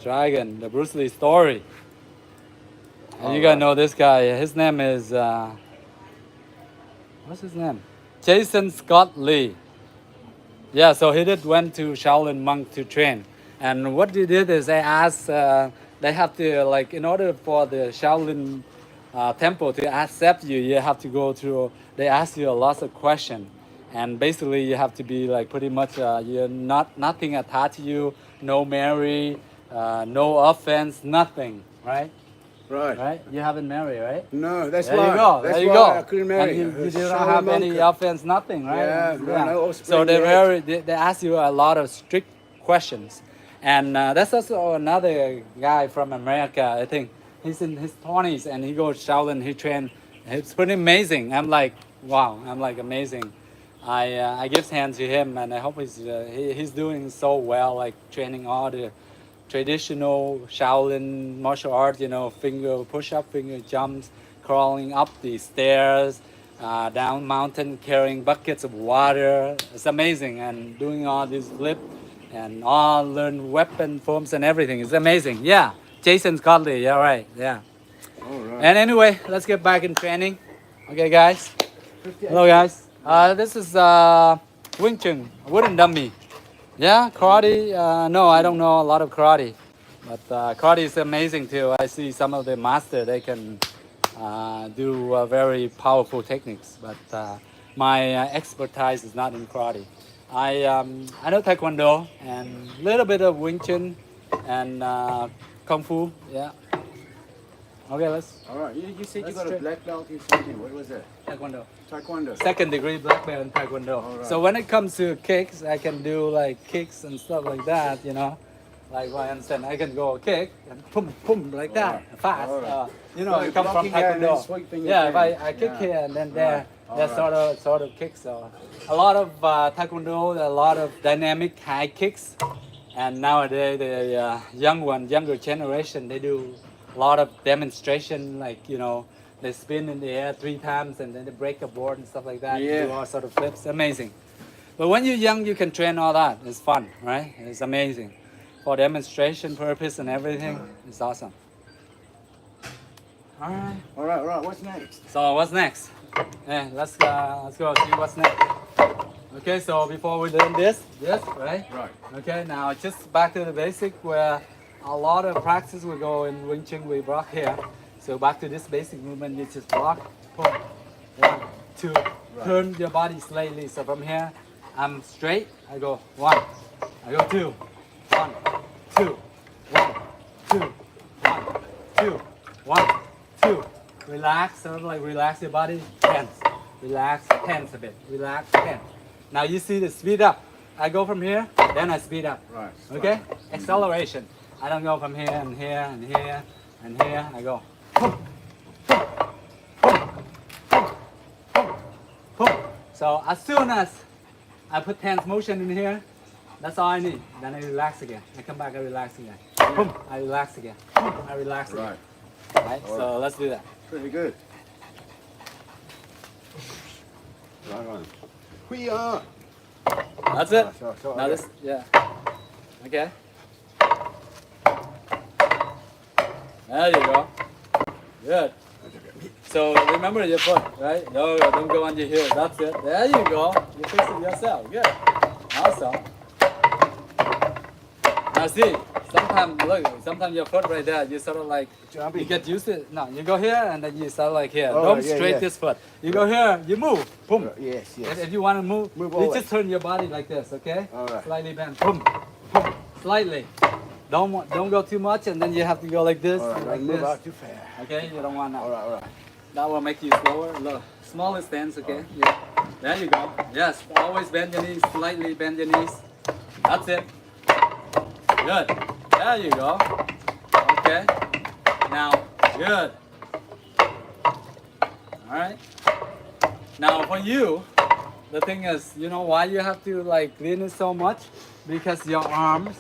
A: Dragon, the Bruce Lee story. And you gotta know this guy. His name is what's his name? Jason Scott Lee. Yeah, so he went to Shaolin monk to train, and what they did is they asked. They have to, like, in order for the Shaolin temple to accept you, you have to go through. They ask you a lot of questions, and basically you have to be like pretty much you're nothing attached to you, no marry, no offense, nothing, right?
B: Right.
A: Right? You haven't married, right?
B: No, that's
A: There
B: why.
A: you go.
B: That's
A: There you
B: why
A: go.
B: I couldn't marry.
A: And you don't
B: Shaolin
A: have any
B: monk.
A: offense, nothing, right?
B: Yeah, no offspring
A: So
B: yet.
A: they ask you a lot of strict questions, and that's also another guy from America. I think he's in his 20s and he goes Shaolin. He trained. It's pretty amazing. I'm like, wow. I'm like amazing. I give hands to him, and I hope he's doing so well, like training all the traditional Shaolin martial art, finger push-up, finger jumps, crawling up the stairs, down mountain, carrying buckets of water. It's amazing, and doing all these flip and all learn weapon forms and everything. It's amazing. Yeah, Jason Scottley. Yeah, right. Yeah.
B: All right.
A: And anyway, let's get back in training. Okay, guys. Hello, guys. This is Wing Chun, wooden dummy. Yeah, karate. No, I don't know a lot of karate, but karate is amazing too. I see some of the master, they can do very powerful techniques, but my expertise is not in karate. I know taekwondo and a little bit of Wing Chun and kung fu. Yeah. Okay, let's
B: All right. You said you
A: Let's
B: got a
A: check.
B: black belt in something. What was that?
A: taekwondo.
B: Taekwondo.
A: Second degree black belt in taekwondo.
B: Alright.
A: So when it comes to kicks, I can do like kicks and stuff like that, Like, I understand, I can go kick and boom, boom, like that,
B: Alright.
A: fast.
B: Alright.
A: It comes from
B: blocking and then
A: taekwondo.
B: sweeping it
A: Yeah, if
B: in.
A: I kick
B: Yeah.
A: here and then
B: Right.
A: that's sort of kicks. So a lot of taekwondo, a lot of dynamic high kicks, and nowadays the younger generation, they do a lot of demonstration, like they spin in the air 3 times and then they break a board and stuff like that.
B: Yeah.
A: Do all sort of flips. Amazing. But when you're young, you can train all that. It's fun, right? It's amazing. For demonstration purpose and everything, it's awesome. All right.
B: All right. All right. What's next?
A: So what's next? Yeah, let's go see what's next. Okay, so before we learn this, right?
B: Right.
A: Okay, now just back to the basic where a lot of practice will go in Wing Chun, we block here. So back to this basic movement, you just block, boom, 1, 2, turn your body slightly. So from here, I'm straight, I go 1, I go 2, 1, 2, 1, 2, 1, 2, 1, 2. Relax, sort of like relax your body, tense. Relax, tense a bit, relax, tense. Now you see the speed up. I go from here, then I speed up.
B: Right.
A: Okay? Acceleration. I don't go from here and here and here and here. I go. Boom, boom, boom, boom, boom, boom. So as soon as I put tense motion in here, that's all I need. Then I relax again. I come back, I relax again. Boom, I relax again. Boom, I relax again.
B: Right.
A: Right? So let's do that.
B: Pretty good. Right on. We are.
A: That's it.
B: So,
A: Now
B: okay.
A: this, yeah. Okay. There you go. Good. So remember your foot, right? No, don't go on your heel. That's it. There you go. You fix it yourself. Good. Awesome. Now see, sometimes your foot right there, you sort of like,
B: Jumpy.
A: you get used to it. No, you go here and then you start like here.
B: Oh,
A: Don't
B: yeah,
A: straight
B: yeah.
A: this foot. You go here, you move. Boom.
B: Yes, yes.
A: If you want to move,
B: Move
A: you
B: always.
A: just turn your body like this, okay?
B: All right.
A: Slightly bend. Boom. Boom. Slightly. Don't go too much, and then you have to go like this,
B: All right,
A: like
B: don't move
A: this.
B: out too fast.
A: Okay, you don't want that.
B: All right.
A: That will make you slower. Look, smaller stance, okay? Yeah. There you go. Yes, always bend your knees, slightly bend your knees. That's it. Good. There you go. Okay. Now, good. All right. Now for you, the thing is, you know why you have to like clean it so much? Because your arms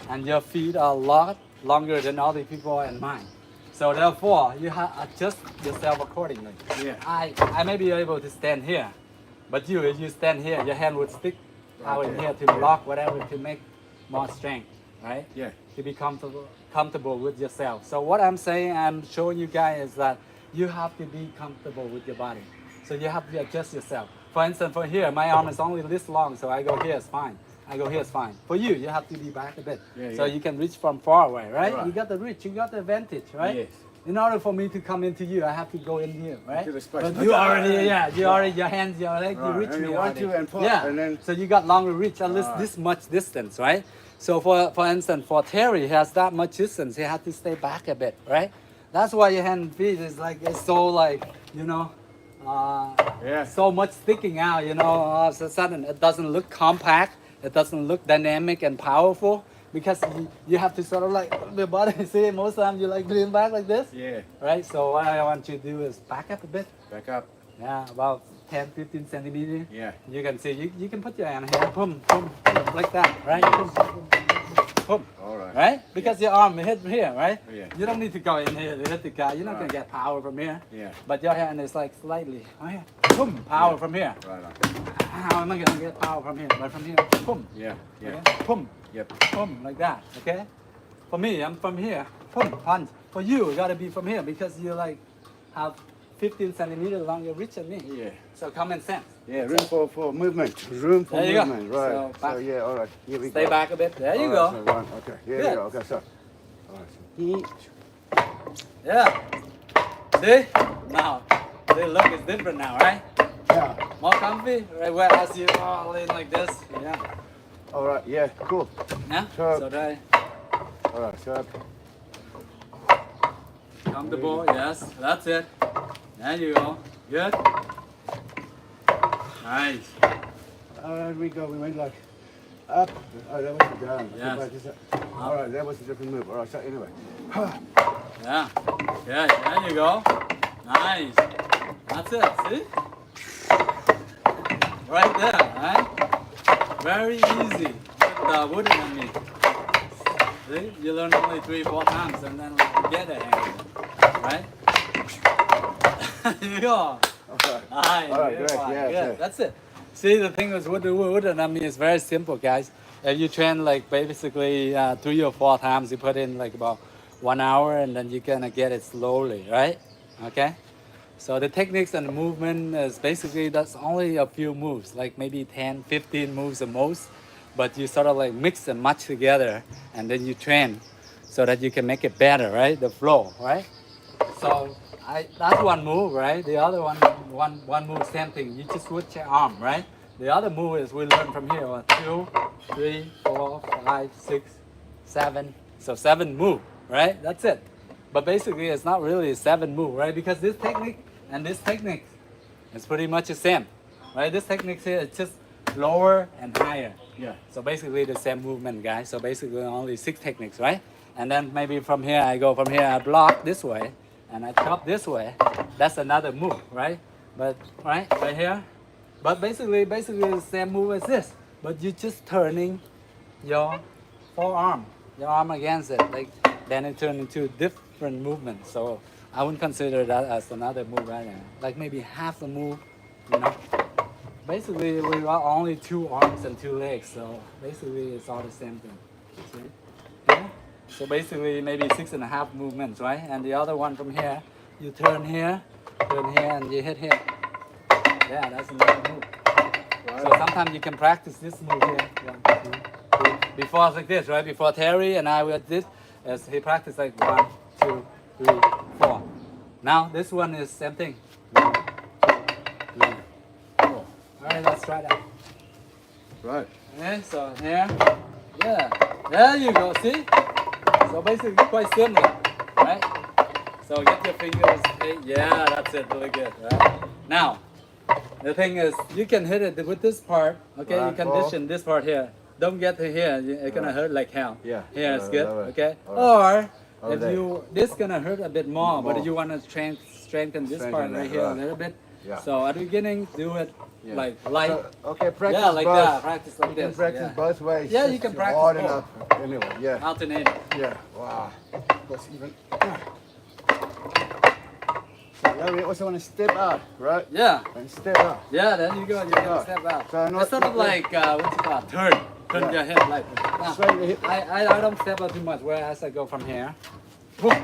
A: and your feet are a lot longer than other people and mine. So therefore, you have adjust yourself accordingly.
B: Yeah.
A: I may be able to stand here, but if you stand here, your hand would stick out in
B: Okay.
A: here to block whatever to make more strength, right?
B: Yeah.
A: To be comfortable with yourself. So what I'm saying, I'm showing you guys is that you have to be comfortable with your body. So you have to adjust yourself. For instance, for here, my arm is only this long, so I go here is fine. I go here is fine. For you, you have to be back a bit.
B: Yeah,
A: so
B: yeah.
A: you can reach from far away, right?
B: Right.
A: You got the reach, you got the advantage, right?
B: Yes.
A: In order for me to come into you, I have to go in here, right?
B: Into the space.
A: But you already, you already, your hands, your leg, you
B: Right.
A: reach
B: And
A: me
B: you want
A: already.
B: to and pull,
A: yeah.
B: and then-
A: So you got longer reach, at least
B: Right.
A: this much distance, right? So for instance, for Terry, he has that much distance. He has to stay back a bit, right? That's why your hand and feet is like, it's so like, you know,
B: Yeah.
A: so much sticking out, you know, all of a sudden it doesn't look compact, it doesn't look dynamic and powerful because you have to sort of like, the body, see, most of the time you like lean back like this,
B: Yeah.
A: right? So what I want you to do is back up a bit,
B: Back up.
A: yeah, about 10, 15 centimeters.
B: Yeah.
A: You can see, you can put your hand here, boom, boom, boom, like that, right? Boom, boom, boom, boom, boom.
B: All right.
A: Right? Because your arm hit here, right?
B: Yeah.
A: You don't need to go in here to hit the guy. You're not
B: Right.
A: gonna get power from here.
B: Yeah.
A: But your hand is like slightly, right? Boom, power from here.
B: Right on.
A: How am I gonna get power from here? But from here, boom.
B: Yeah. Yeah.
A: Okay? Boom,
B: Yep.
A: boom, like that. Okay? For me, I'm from here. Boom, punch. For you, it gotta be from here because you like have 15 centimeters longer reach than me.
B: Yeah.
A: So common sense.
B: Yeah. Room for movement. Room for
A: There you go.
B: movement. Right.
A: So
B: So,
A: back.
B: yeah. All right. Here we
A: Stay
B: go.
A: back a bit. There you
B: All
A: go.
B: right, so one. Okay. Here
A: Good.
B: we go. Okay. So. All right. So.
A: Yeah. See? Now, the look is different now, right?
B: Yeah.
A: More comfy, right? Whereas you all in like this. Yeah.
B: All right. Yeah. Cool.
A: Yeah.
B: So-
A: So they
B: All right. So.
A: comfortable. Yes. That's it. There you go. Good. Nice.
B: All right. We go. We went like up. Oh, that was down.
A: Yes.
B: Like this. All right. That was a different move. All right. So anyway.
A: Yeah. Good. There you go. Nice. That's it. See? Right there, right? Very easy. The wooden on me. See? You learn only 3-4 times and then like, you get the hang of it. Right? There you go.
B: All right.
A: Nice.
B: All right,
A: Good
B: great.
A: one.
B: Yeah,
A: Good.
B: okay.
A: That's it. See, the thing is with the wooden on me is very simple, guys. If you train like basically 3 or 4 times, you put in like about 1 hour and then you're gonna get it slowly, right? Okay? So the techniques and the movement is basically, that's only a few moves, like maybe 10, 15 moves the most, but you sort of like mix and match together and then you train so that you can make it better, right? The flow, right? So that's one move, right? The other one move, same thing. You just switch your arm, right? The other move is we learn from here. 2, 3, 4, 5, 6, 7. So 7 move, right? That's it. But basically, it's not really a 7 move, right? Because this technique and this technique is pretty much the same, right? This technique here is just lower and higher.
B: Yeah.
A: So basically the same movement, guys. So basically only 6 techniques, right? And then maybe from here, I go from here, I block this way, and I chop this way. That's another move, right? But right here. But basically the same move as this. But you're just turning your forearm, your arm against it, like then it turns into different movement. So I wouldn't consider that as another move right now. Like maybe half a move, you know. basically we are only 2 arms and 2 legs, so basically it's all the same thing. See? Yeah? So basically maybe 6.5 movements, right? And the other one from here, you turn here, and you hit here. Yeah, that's another move.
B: Right.
A: So sometimes you can practice this move here. 1, 2, 3. Before it's like this, right? Before Terry and I were this, as he practiced like 1, 2, 3, 4. Now this one is same thing. 1, 2, 3, 4. All right, let's try that.
B: Right.
A: Okay, so here, yeah, there you go. See? So basically quite similar, right? So get your fingers. Yeah, that's it. Really good. Right? Now, the thing is, you can hit it with this part. Okay,
B: Right.
A: you condition this part here. Don't get to here. It's gonna hurt like hell.
B: Yeah.
A: Here it's good.
B: Right.
A: Okay.
B: All
A: Or if
B: there.
A: you this gonna hurt a bit more, but
B: More.
A: you wanna strengthen this part
B: Strengthen
A: right
B: that,
A: here a
B: right.
A: little bit.
B: Yeah.
A: So at the beginning, do it
B: Yeah.
A: like light.
B: So, okay, practice
A: Yeah, like
B: both.
A: that. Practice like
B: You can
A: this.
B: practice
A: Yeah.
B: both ways.
A: Yeah, you
B: Just
A: can practice
B: hard
A: both.
B: enough. Anyway, yeah.
A: Alternating.
B: Yeah. Wow. That's even. So now we also want to step out, right?
A: Yeah.
B: And step out.
A: Yeah, there you go. You can
B: Yeah.
A: step out.
B: So not
A: It's sort of like what's it called? Turn
B: Yeah.
A: your head like. Now,
B: Straight the hip.
A: I don't step out too much. Whereas I go from here. Boom.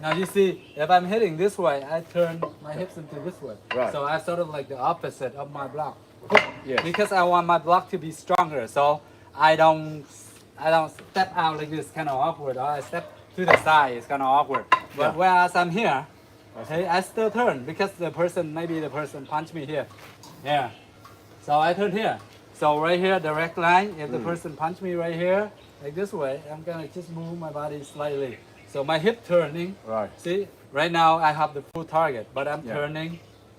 A: Now you see, if I'm hitting this way, I turn my hips into this way.
B: Right.
A: So I sort of like the opposite of my block.
B: Yes.
A: Because I want my block to be stronger. So I don't step out like this, kind of awkward. Or I step to the side, it's kind of awkward. But
B: Yeah.
A: whereas I'm here, okay, I still turn because maybe the person punched me here. Yeah. So I turn here. So right here, direct line, if the person punched me right here, like this way, I'm gonna just move my body slightly. So my hip turning,
B: Right.
A: see, right now I have the full target, but I'm
B: Yeah.
A: turning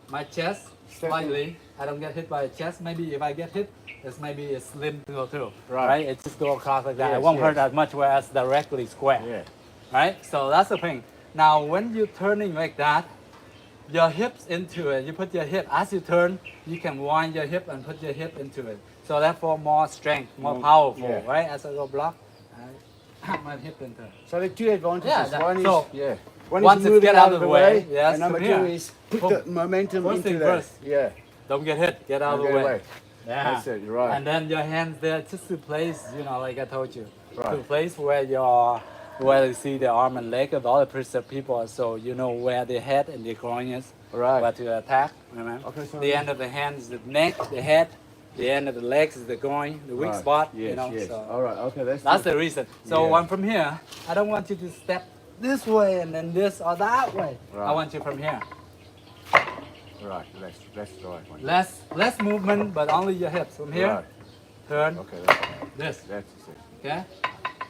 A: my chest slightly. I don't get hit by a chest. Maybe if I get hit, it's maybe a slim to go through.
B: Right.
A: It just go across like that. It
B: Yes,
A: won't hurt
B: yes.
A: as much, whereas directly square.
B: Yeah.
A: Right? So that's the thing. Now, when you're turning like that, your hips into it. You put your hip, as you turn, you can wind your hip and put your hip into it. So therefore, more strength, more powerful,
B: yeah.
A: right? As I go block, I have my hip into it.
B: So the two advantages.
A: Yeah, that-
B: one is
A: so
B: One
A: once
B: is
A: it's
B: moving
A: get
B: out of the way,
A: yes,
B: and number
A: from
B: two
A: here.
B: is put
A: Boom.
B: the momentum
A: First
B: into
A: thing
B: that.
A: first.
B: Yeah.
A: Don't get hit, get out of
B: Don't
A: the
B: get
A: way.
B: away.
A: Yeah.
B: That's it, you're right.
A: And then your hands there just to place, like I told you, to
B: Right.
A: place where you see the arm and leg of other people, so you know where the head and the groin is,
B: Right.
A: where to attack. Remember?
B: Okay, so
A: the end of the hand is the neck, the head. The end of the legs is the groin, the weak
B: Right.
A: spot.
B: Yes, yes.
A: So
B: All right. Okay, that's
A: that's
B: good.
A: the reason. So
B: Yeah.
A: one from here, I don't want you to step this way and then this or that way. I
B: Right.
A: want you from here.
B: Right. That's the right one.
A: Less movement, but only your hips. From here,
B: Right.
A: turn
B: Okay.
A: this.
B: That's it.
A: Okay?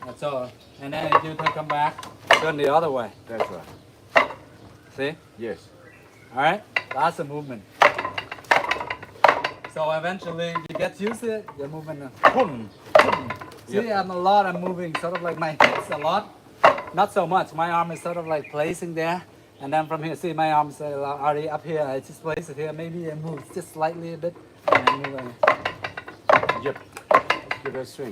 A: That's all. And then if you come back, turn the other way.
B: That's right.
A: See?
B: Yes.
A: All right? That's the movement. So eventually you get used to it, you're moving, boom, boom. See,
B: Yep.
A: I'm moving sort of like my hips a lot. Not so much. My arm is sort of like placing there. And then from here, see my arms are already up here. I just place it here. Maybe I move just slightly a bit. And then move
B: Yep. Give it a swing.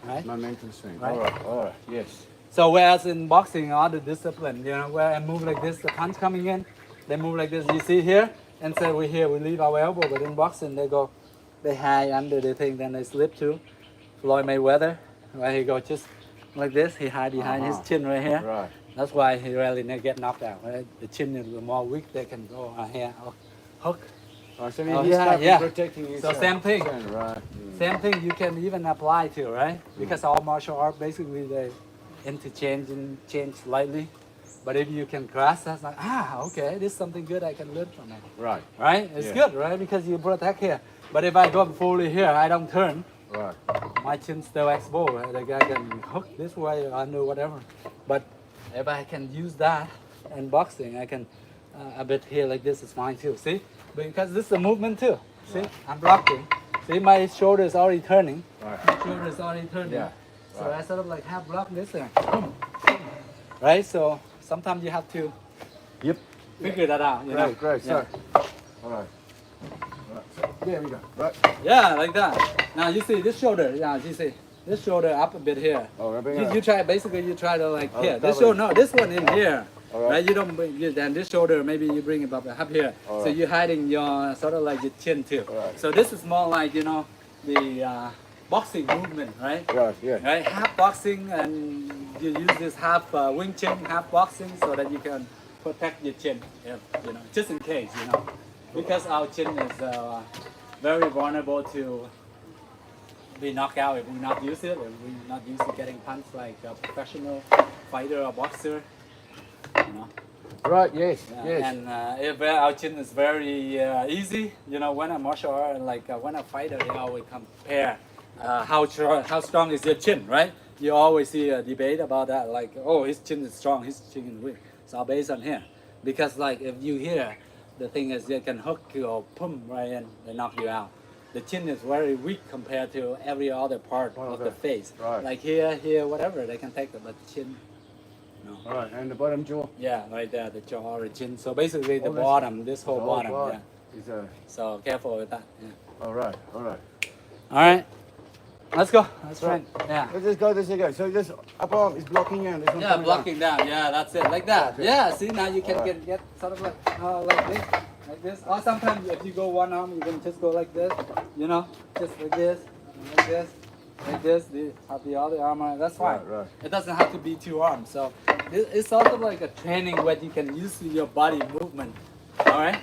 A: right?
B: Momentum swing.
A: Right.
B: All right. All right. Yes.
A: So whereas in boxing, other discipline, where I move like this, the punch coming in, they move like this. You see here, and so we leave our elbow, but in boxing they hide under the thing, then they slip to. Floyd Mayweather, where he go just like this, he hide behind his chin right here.
B: Right.
A: That's why he really get knocked out. Right? The chin is more weak, they can go here, hook.
B: Oh, so
A: Oh,
B: he's
A: yeah,
B: stuck in
A: yeah.
B: protecting his
A: So same thing.
B: Right.
A: Same thing you can even apply to, right? Because all martial art basically they change slightly. But if you can grasp that, like, okay, this is something good I can learn from it.
B: Right.
A: Right? It's
B: Yeah.
A: good, right? Because you protect here. But if I go fully here, I don't turn,
B: Right.
A: my chin still exposed. Right? The guy can hook this way or under whatever. But if I can use that in boxing, I can a bit here like this is fine too. See? Because this is a movement too. See? I'm blocking. See, my shoulder is already turning.
B: Right.
A: My shoulder is already turning.
B: Yeah.
A: So
B: Right.
A: I sort of like half block this there. Right? So sometimes you have to
B: Yep.
A: figure that out. You know?
B: Great.
A: Yeah.
B: So. All right. Right. So, there we go. Right.
A: Yeah, like that. Now you see this shoulder. Yeah, you see this shoulder up a bit here.
B: Oh, rubbing it
A: You try basically you try to like
B: Oh,
A: here. This
B: double.
A: shoulder, no, this one in here.
B: Alright.
A: right? You don't bring then this shoulder. Maybe you bring it up here. So
B: Alright.
A: you're hiding your sort of like your chin too.
B: Alright.
A: So this is more like the boxing movement, right?
B: Right, yeah.
A: Right, half boxing, and you use this half wing chin, half boxing, so that you can protect your chin, if, just in case, because our chin is very vulnerable to be knocked out if we not use it, if we're not used to getting punched like a professional fighter or boxer, you know.
B: Right, yes,
A: Yeah,
B: yes.
A: and if our chin is very easy, when a martial art, like when a fighter, they always compare how strong is your chin, right? You always see a debate about that, like, oh, his chin is strong, his chin is weak. So based on here, because like if you hear, the thing is they can hook you or pum right in, they knock you out. The chin is very weak compared to every other part of the face.
B: Right.
A: Like here, whatever, they can take it, but chin, no.
B: Alright, and the bottom jaw.
A: Yeah, right there, the jaw or chin. So basically the
B: Oh, that's-
A: bottom, this whole bottom,
B: part
A: yeah.
B: is a...
A: So careful with that. Yeah.
B: Alright, alright.
A: All right, let's go. Let's
B: So-
A: try. Yeah.
B: Let's just go this again. So this upper arm is blocking you and this one
A: Yeah,
B: coming
A: blocking down. Yeah, that's it. Like that.
B: Okay.
A: Yeah. See, now you can
B: Alright.
A: get sort of like this. Or sometimes if you go one arm, you can just go like this. Just like this, like this, like this. Have the other arm. That's fine.
B: Right, right.
A: It doesn't have to be two arms. So it's sort of like a training where you can use your body movement. All right.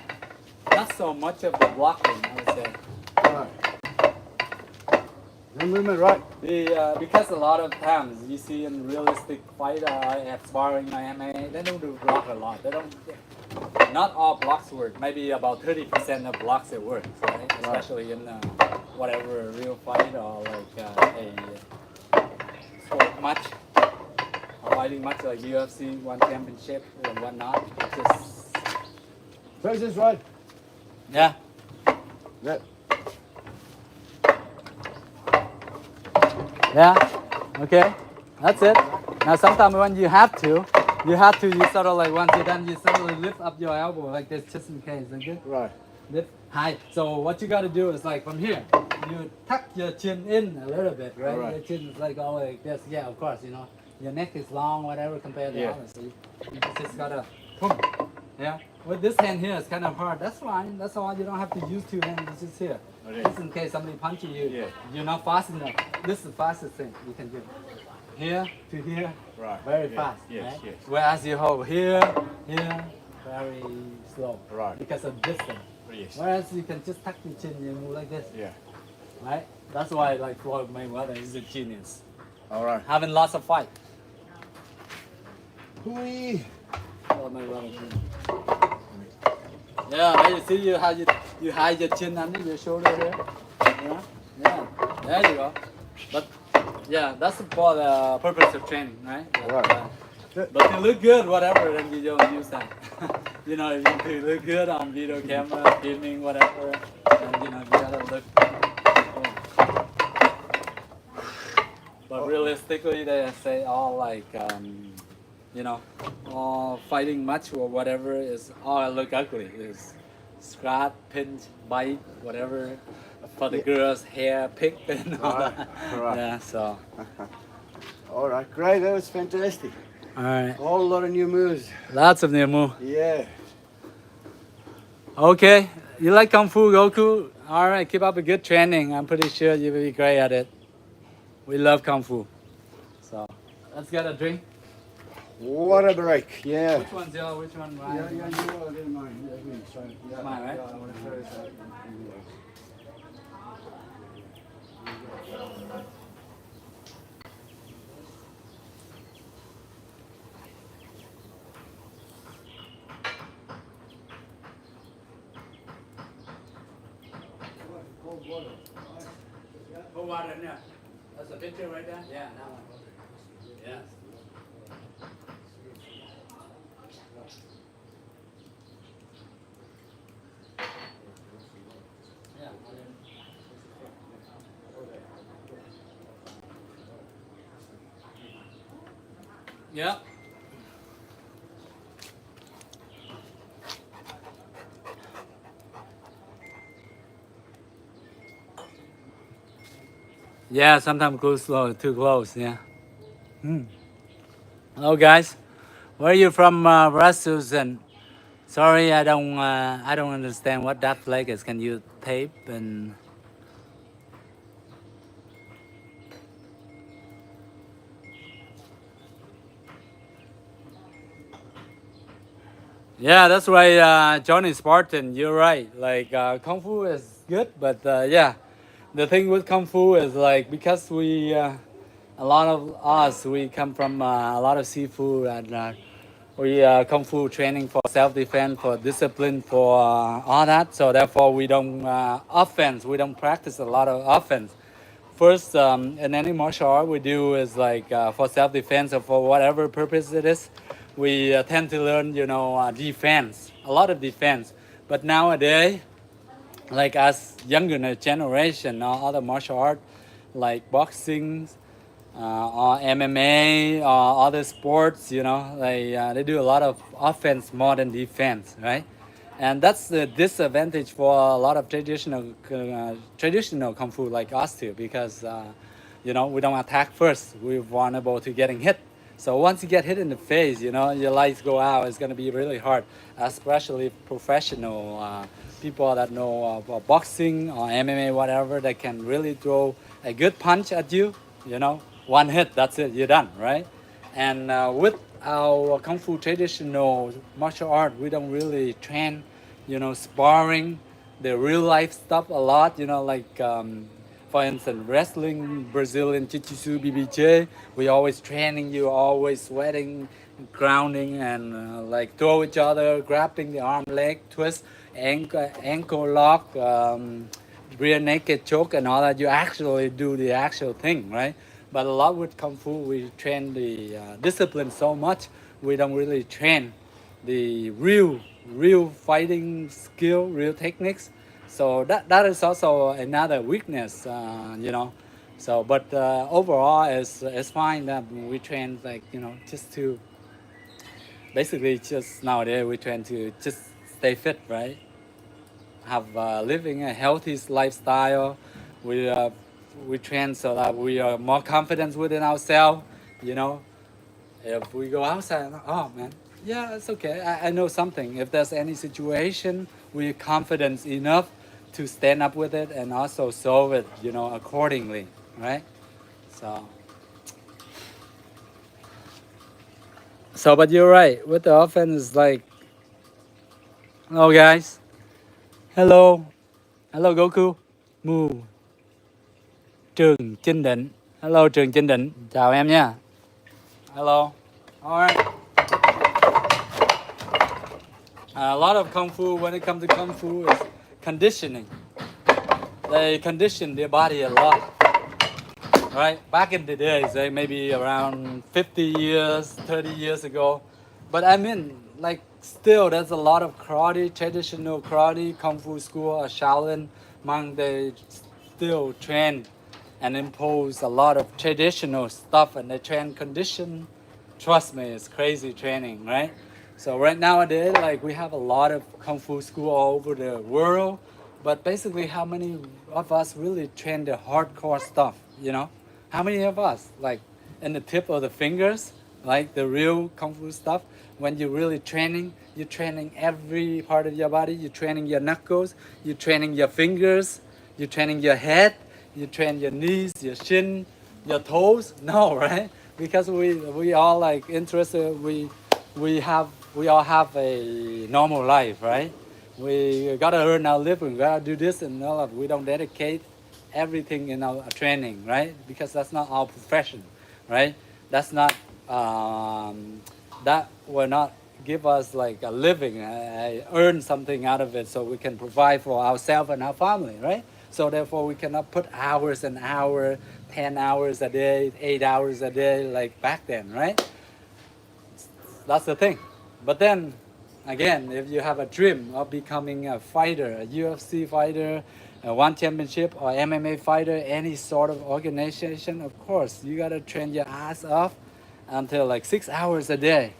A: Not so much of the blocking, I would say.
B: Right. No movement, right?
A: Because a lot of times you see in realistic fighter at sparring or MMA, they don't do block a lot. They don't. Not all blocks work. Maybe about 30% of blocks it works, right? Especially in whatever real fight or like a sport match, a fighting match like UFC, one championship and whatnot. It's just
B: So is this right?
A: yeah.
B: Yep.
A: Yeah. Okay. That's it. Now sometimes when you have to you sort of like once you're done, you sort of lift up your elbow like this just in case. Okay.
B: Right.
A: Lift high. So what you got to do is like from here, you tuck your chin in a little bit, right?
B: Alright.
A: Your chin is like all like this. Yeah, of course. Your neck is long, whatever compared to
B: Yeah.
A: others. So you just gotta boom. Yeah. With this hand here, it's kind of hard. That's fine. That's all. You don't have to use two hands. It's just here.
B: Okay.
A: Just in case somebody punches you,
B: Yeah.
A: you're not fast enough. This is the fastest thing you can do. Here to here,
B: Right.
A: very
B: Yeah.
A: fast.
B: Yes,
A: right?
B: yes.
A: Whereas you hold here, very slow.
B: Right.
A: Because of distance.
B: Yes.
A: Whereas you can just tuck your chin, you move like this,
B: Yeah.
A: right? That's why like Floyd Mayweather is a genius.
B: Alright.
A: Having lots of fight.
B: Hooey.
A: Floyd Mayweather. Yeah, you see how you hide your chin under your shoulder there. Yeah, there you go. But yeah, that's for the purpose of training, right?
B: Right.
A: But to look good, whatever, then you don't use that. If you look good on video camera, filming, whatever, then you gotta look. But realistically, they say all like, all fighting match or whatever is all look ugly. Is scratch, pinch, bite, whatever. For the girls, hair picked and all
B: Right,
A: that.
B: right.
A: Yeah, so.
B: Alright, great. That was fantastic.
A: All right.
B: A whole lot of new moves.
A: Lots of new move.
B: Yeah.
A: Okay, you like Kung Fu, Goku? All right, keep up a good training. I'm pretty sure you will be great at it. We love Kung Fu. So, let's get a drink.
B: What a break. Yeah.
A: Which one's yours? Which one mine?
B: Yeah, you are doing mine. Yeah, me. Sorry. Yeah,
A: Mine, right?
B: Yeah, I want to try this out.
A: Cold water in there. That's a picture right there? Yeah, that one. Yes. Yeah. Yeah, sometimes go slow, too close, yeah. Hello guys, Where are you from, Susan? Sorry, I don't understand what that flag is. Can you tape and? Yeah, that's right, Johnny Spartan. You're right. Like kung fu is good, but yeah, the thing with kung fu is like because a lot of us we come from a lot of seafood and we kung fu training for self-defense, for discipline, for all that. So therefore, we don't offense. We don't practice a lot of offense. First, in any martial art we do is like for self-defense or for whatever purpose it is, we tend to learn, defense, a lot of defense. But nowadays, like as younger generation, other martial art like boxing, or MMA or other sports, they do a lot of offense more than defense, right? And that's the disadvantage for a lot of traditional kung fu like us too, because we don't attack first. We're vulnerable to getting hit. So once you get hit in the face, your lights go out. It's gonna be really hard, especially professional people that know boxing or MMA, whatever. They can really throw a good punch at you. One hit, that's it. You're done, right? And with our kung fu traditional martial art, we don't really train, sparring, the real life stuff a lot. Like for instance, wrestling, Brazilian Jiu-Jitsu, BBJ. We always training you, always sweating, grounding, and like throw each other, grabbing the arm, leg, twist, ankle lock, rear naked choke, and all that. You actually do the actual thing, right? But a lot with Kung Fu, we train the discipline so much, we don't really train the real fighting skill, real techniques. So that is also another weakness, So, but overall, it's fine that we train like just to basically just nowadays we train to just stay fit, right? Have living a healthy lifestyle. We uh, we train so that we are more confident within ourselves. You know, if we go outside, oh man, yeah, it's okay. I know something. If there's any situation, we're confident enough to stand up with it and also solve it. Accordingly, right? So, but you're right. With the offense, like, hello guys, hello, Goku, Mu, Trường Chinh Định. Hello Trường Chinh Định, chào em nha. Hello. All right. A lot of kung fu, when it comes to kung fu, is conditioning. They condition their body a lot, right? Back in the days, maybe around 50 years, 30 years ago. But I mean, like, still, there's a lot of karate, traditional karate, kung fu school, or Shaolin monk. They still train and impose a lot of traditional stuff, and they train condition. Trust me, it's crazy training, right? So right nowadays, like we have a lot of kung fu school all over the world, but basically, how many of us really train the hardcore stuff? How many of us like in the tip of the fingers, like the real kung fu stuff? When you're really training, you're training every part of your body. You're training your knuckles. You're training your fingers. You're training your head. You train your knees, your shin, your toes. No, right? Because we all like interested. We all have a normal life, right? We gotta earn our living. We gotta do this and all of. We don't dedicate everything in our training, right? Because that's not our profession, right? That's not that will not give us like a living, earn something out of it, so we can provide for ourselves and our family, right? So therefore, we cannot put hours and hours, 10 hours a day, 8 hours a day, like back then, right? That's the thing. But then, again, if you have a dream of becoming a fighter, a UFC fighter, a one championship or MMA fighter, any sort of organization, of course, you gotta train your ass off until like 6 hours a day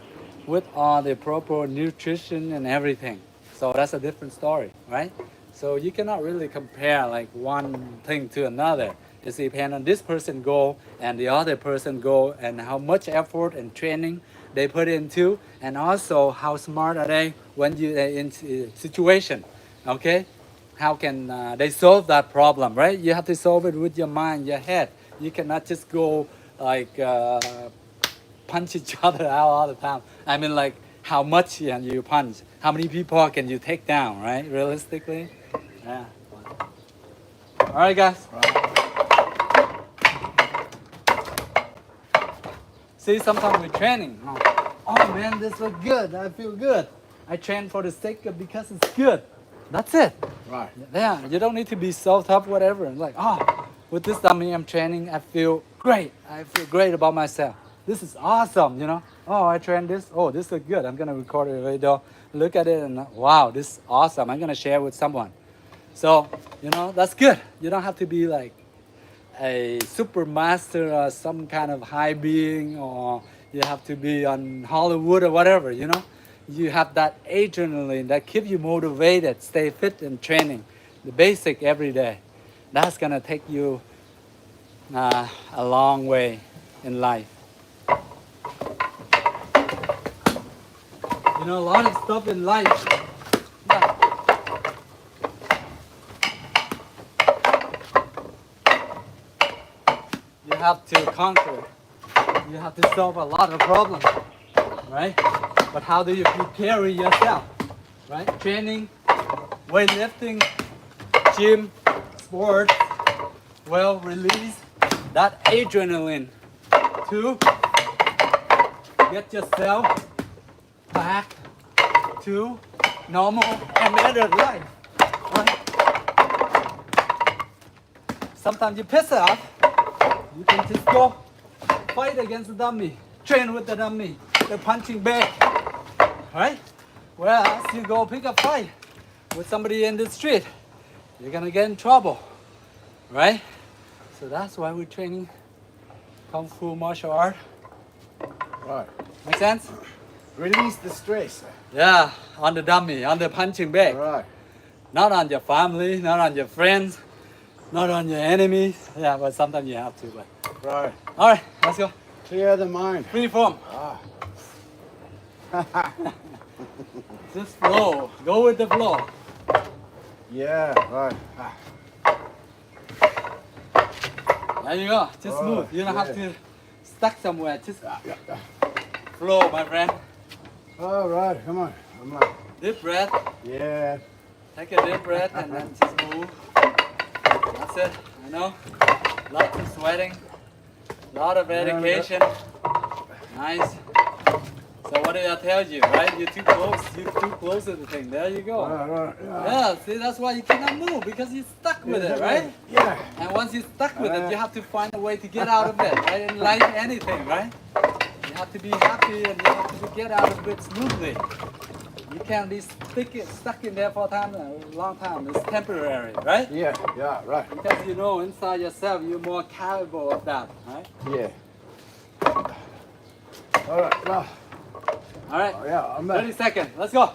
A: with all the proper nutrition and everything. So that's a different story, right? So you cannot really compare like one thing to another. It depends on this person goal and the other person goal and how much effort and training they put into, and also how smart are they when you in situation, okay? How can they solve that problem, right? You have to solve it with your mind, your head. You cannot just go like punch each other out all the time. I mean, like how much can you punch? How many people can you take down, right? Realistically, yeah. All right, guys. See, sometimes we're training. Oh man, this looks good. I feel good. I train for the sake of because it's good. That's it.
B: Right.
A: Yeah, you don't need to be so tough, whatever. And like, oh, with this dummy I'm training, I feel great. I feel great about myself. This is awesome, you know. Oh, I trained this. Oh, this looks good. I'm gonna record a video. Look at it and wow, this is awesome. I'm gonna share with someone. So, you know, that's good. You don't have to be like a super master or some kind of high being, or you have to be on Hollywood or whatever, you know. You have that adrenaline that keep you motivated, stay fit and training, the basic every day. That's gonna take you a long way in life. You know, a lot of stuff in life. You have to conquer. You have to solve a lot of problems, right? But how do you prepare yourself, right? Training, weightlifting, gym, sports, well, release that adrenaline to get yourself back to normal and better life, right? Sometimes you piss off, you can just go fight against the dummy, train with the dummy, the punching bag, right? Whereas you go pick a fight with somebody in the street, you're gonna get in trouble, right? So that's why we're training Kung Fu martial art.
B: Right.
A: Make sense?
B: Release the stress.
A: Yeah, on the dummy, on the punching bag.
B: Right.
A: Not on your family, not on your friends, not on your enemies. Yeah, but sometimes you have to. But
B: Right.
A: all right, let's go.
B: Clear the mind.
A: Free form.
B: Ah.
A: Just flow. Go with the flow.
B: Yeah. Right. Ah.
A: There you go. Just
B: Oh,
A: move. You don't have
B: yeah.
A: to stuck somewhere. Just
B: Yeah.
A: flow, my friend.
B: All right. Come on. Come on.
A: Deep breath.
B: Yeah.
A: Take a deep breath and then just move. That's it. I know. Lots of sweating. Lot of dedication. Nice. So what did I tell you, right? You're too close. You're too close to the thing. There you go.
B: Right.
A: Yeah, see, that's why you cannot move because you're stuck with it, right?
B: Yeah.
A: And once you're stuck with it, you have to find a way to get out of it, right? In life, anything, right? You have to be happy and you have to get out of it smoothly. You can't be stuck in there for a long time. It's temporary, right?
B: Yeah. Yeah. Right.
A: Because you know inside yourself, you're more capable of that, right?
B: Yeah. All right. Well,
A: All right.
B: yeah. I'm
A: 30
B: back.
A: seconds. Let's go.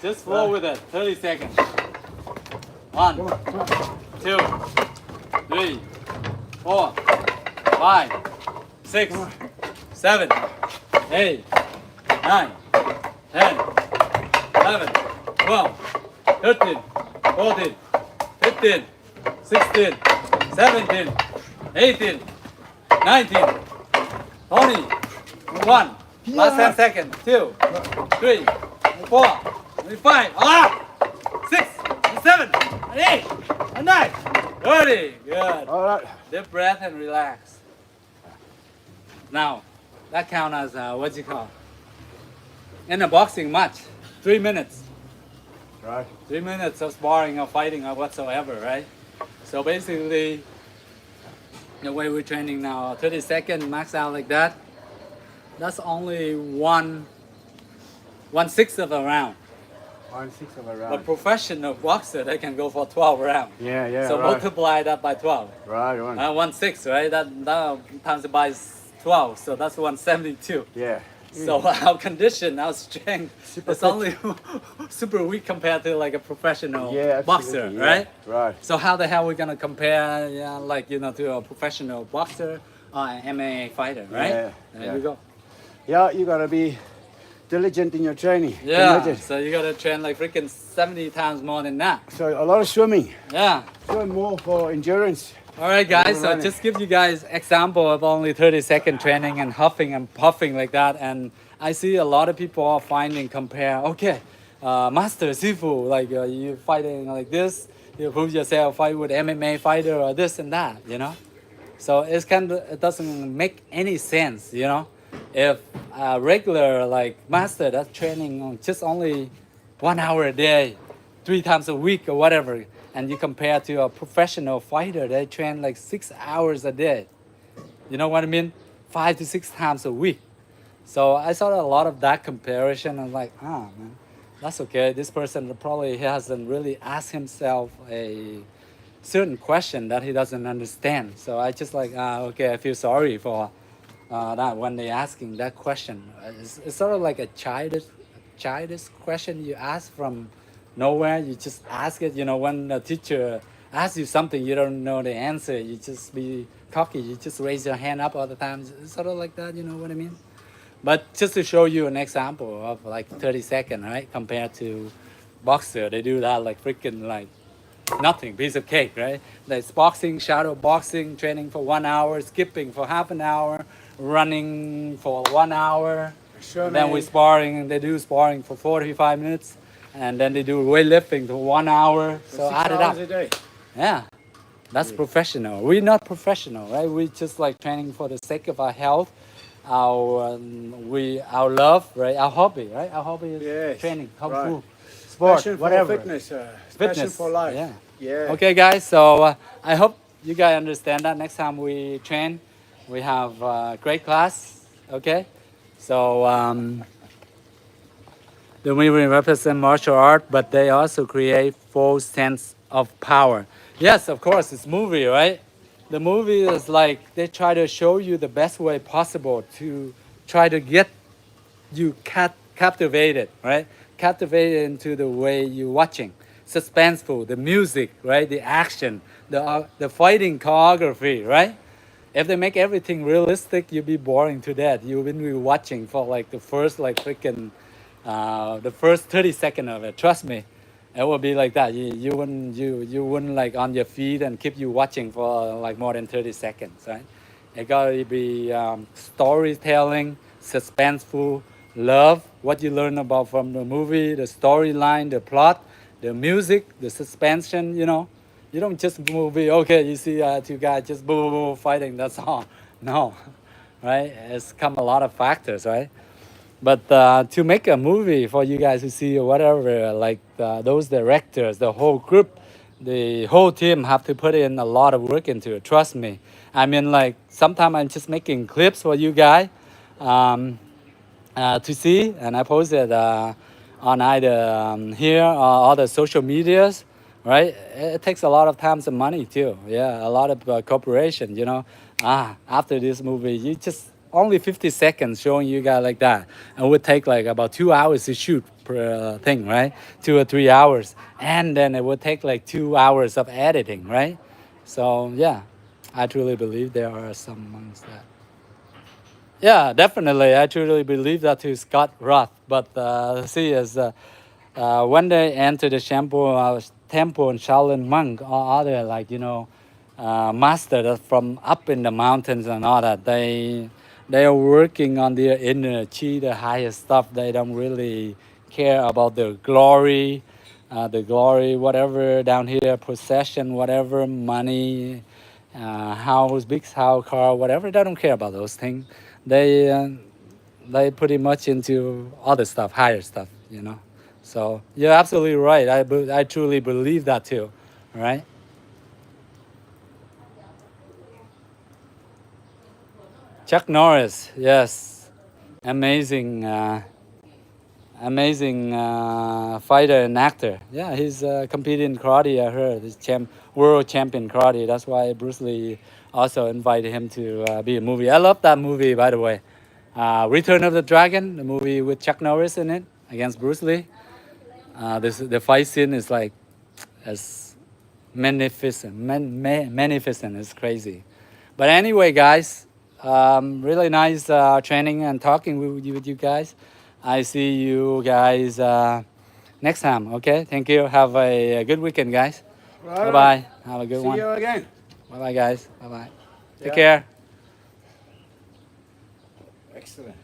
A: Just flow with it. 30 seconds. 1,
B: Come on. Come on.
A: 2, 3, 4, 5, 6, 7, 8, 9, 10, 11, 12, 13, 14, 15, 16, 17, 18, 19, 20, 1. Last 10 seconds. 2, 3, 4, 5, 6, 7, 8, 9, 30. Good.
B: All right.
A: Deep breath and relax. Now, that count as what you call in a boxing match, 3 minutes.
B: Right.
A: 3 minutes of sparring or fighting or whatsoever, right? So basically, the way we're training now, 30 seconds max out like that. That's only 1/6 of a round.
B: 1/6 of a
A: A
B: round.
A: professional boxer, they can go for 12 rounds.
B: Yeah. Yeah.
A: So
B: right.
A: multiply that by 12.
B: Right. Right.
A: 1/6, right? That times it by 12, so that's 172.
B: Yeah.
A: So our condition, our strength,
B: Super
A: is
B: fit.
A: only super weak compared to like a professional
B: Yeah.
A: boxer,
B: Absolutely.
A: right?
B: Yeah. Right.
A: So how the hell we gonna compare, like to a professional boxer MMA fighter, right?
B: Yeah,
A: There
B: yeah.
A: you go.
B: Yeah, you gotta be diligent in your training.
A: Yeah,
B: Committed.
A: so you gotta train like freaking 70 times more than that.
B: So a lot of swimming.
A: Yeah.
B: Swim more for endurance.
A: All right, guys.
B: Everyone
A: So
B: running.
A: just give you guys example of only 30-second training and huffing and puffing like that. And I see a lot of people are finding compare. Okay, master Sifu, like you fighting like this. You prove yourself, fight with MMA fighter or this and that. You know. So it doesn't make any sense. You know, if a regular like master that's training on just only 1 hour a day, 3 times a week or whatever, and you compare to a professional fighter, they train like 6 hours a day. You know what I mean? 5 to 6 times a week. So I saw a lot of that comparison. I'm like, man, that's okay. This person probably hasn't really asked himself a certain question that he doesn't understand. So I just like, okay, I feel sorry for that when they asking that question. It's sort of like a childish question you ask from nowhere. You just ask it. You know, when a teacher asks you something you don't know the answer, you just be cocky. You just raise your hand up all the time. It's sort of like that. You know what I mean? But just to show you an example of like 30 seconds, right? Compared to boxer, they do that like freaking like nothing, piece of cake, right? There's boxing, shadow boxing, training for 1 hour, skipping for half an hour, running for 1 hour.
B: Swimming.
A: Then we sparring, they do sparring for 45 minutes. And then they do weightlifting for 1 hour. So
B: 6
A: add it
B: hours
A: up.
B: a day.
A: Yeah, that's professional. We're not professional, right? We just like training for the sake of our health, our love, right? Our hobby, right? Our hobby is
B: Yes,
A: training, kung
B: right.
A: fu, sport,
B: Passion
A: whatever.
B: for fitness. Passion for life.
A: Yeah.
B: Yeah.
A: Okay, guys. So I hope you guys understand that. Next time we train, we have great class. Okay. So the movie represent martial art, but they also create false sense of power. Yes, of course, it's movie, right? The movie is like they try to show you the best way possible to try to get you captivated, right? Captivated into the way you're watching. Suspenseful, the music, right? The action, the fighting choreography, right? If they make everything realistic, you'll be boring to death. You wouldn't be watching for like the first like freaking the first 30 seconds of it. Trust me, it will be like that. You wouldn't like on your feet and keep you watching for like more than 30 seconds, right? It gotta be storytelling, suspenseful, love what you learn about from the movie, the storyline, the plot, the music, the suspension. You know, you don't just movie. Okay, you see two guys just boom, boom, boom, fighting. That's all. No, right? It's come a lot of factors, right? But to make a movie for you guys to see or whatever, like those directors, the whole group, the whole team have to put in a lot of work into it. Trust me. I mean, like sometimes I'm just making clips for you guys to see, and I post it on either here or other social medias. Right? It takes a lot of time and money too. Yeah, a lot of cooperation. You know, after this movie, you just only 50 seconds showing you guys like that. It would take like about 2 hours to shoot per thing, right? 2 or 3 hours. And then it would take like 2 hours of editing, right? So yeah, I truly believe there are some amongst that. Yeah, definitely. I truly believe that to Scott Roth. But see, as when they enter the temple and Shaolin monk or other like master that from up in the mountains and all that, they are working on their inner chi, the higher stuff. They don't really care about the glory, whatever down here, possession, whatever, money, house, big house, car, whatever. They don't care about those things. They pretty much into other stuff, higher stuff, you know. So you're absolutely right. I truly believe that too, right? Chuck Norris, yes, amazing, amazing fighter and actor. Yeah, he's competing in karate. I heard he's world champion karate. That's why Bruce Lee also invited him to be a movie. I love that movie, by the way. Return of the Dragon, the movie with Chuck Norris in it against Bruce Lee. The fight scene is like as magnificent. Magnificent. It's crazy. But anyway, guys, Really nice training and talking with you guys. I see you guys next time. Okay, thank you. Have a good weekend, guys.
B: Right
A: Bye
B: on.
A: bye. Have a good
B: See
A: one.
B: you again.
A: Bye bye, guys. Bye bye. Take
B: Yeah.
A: care.
B: Excellent.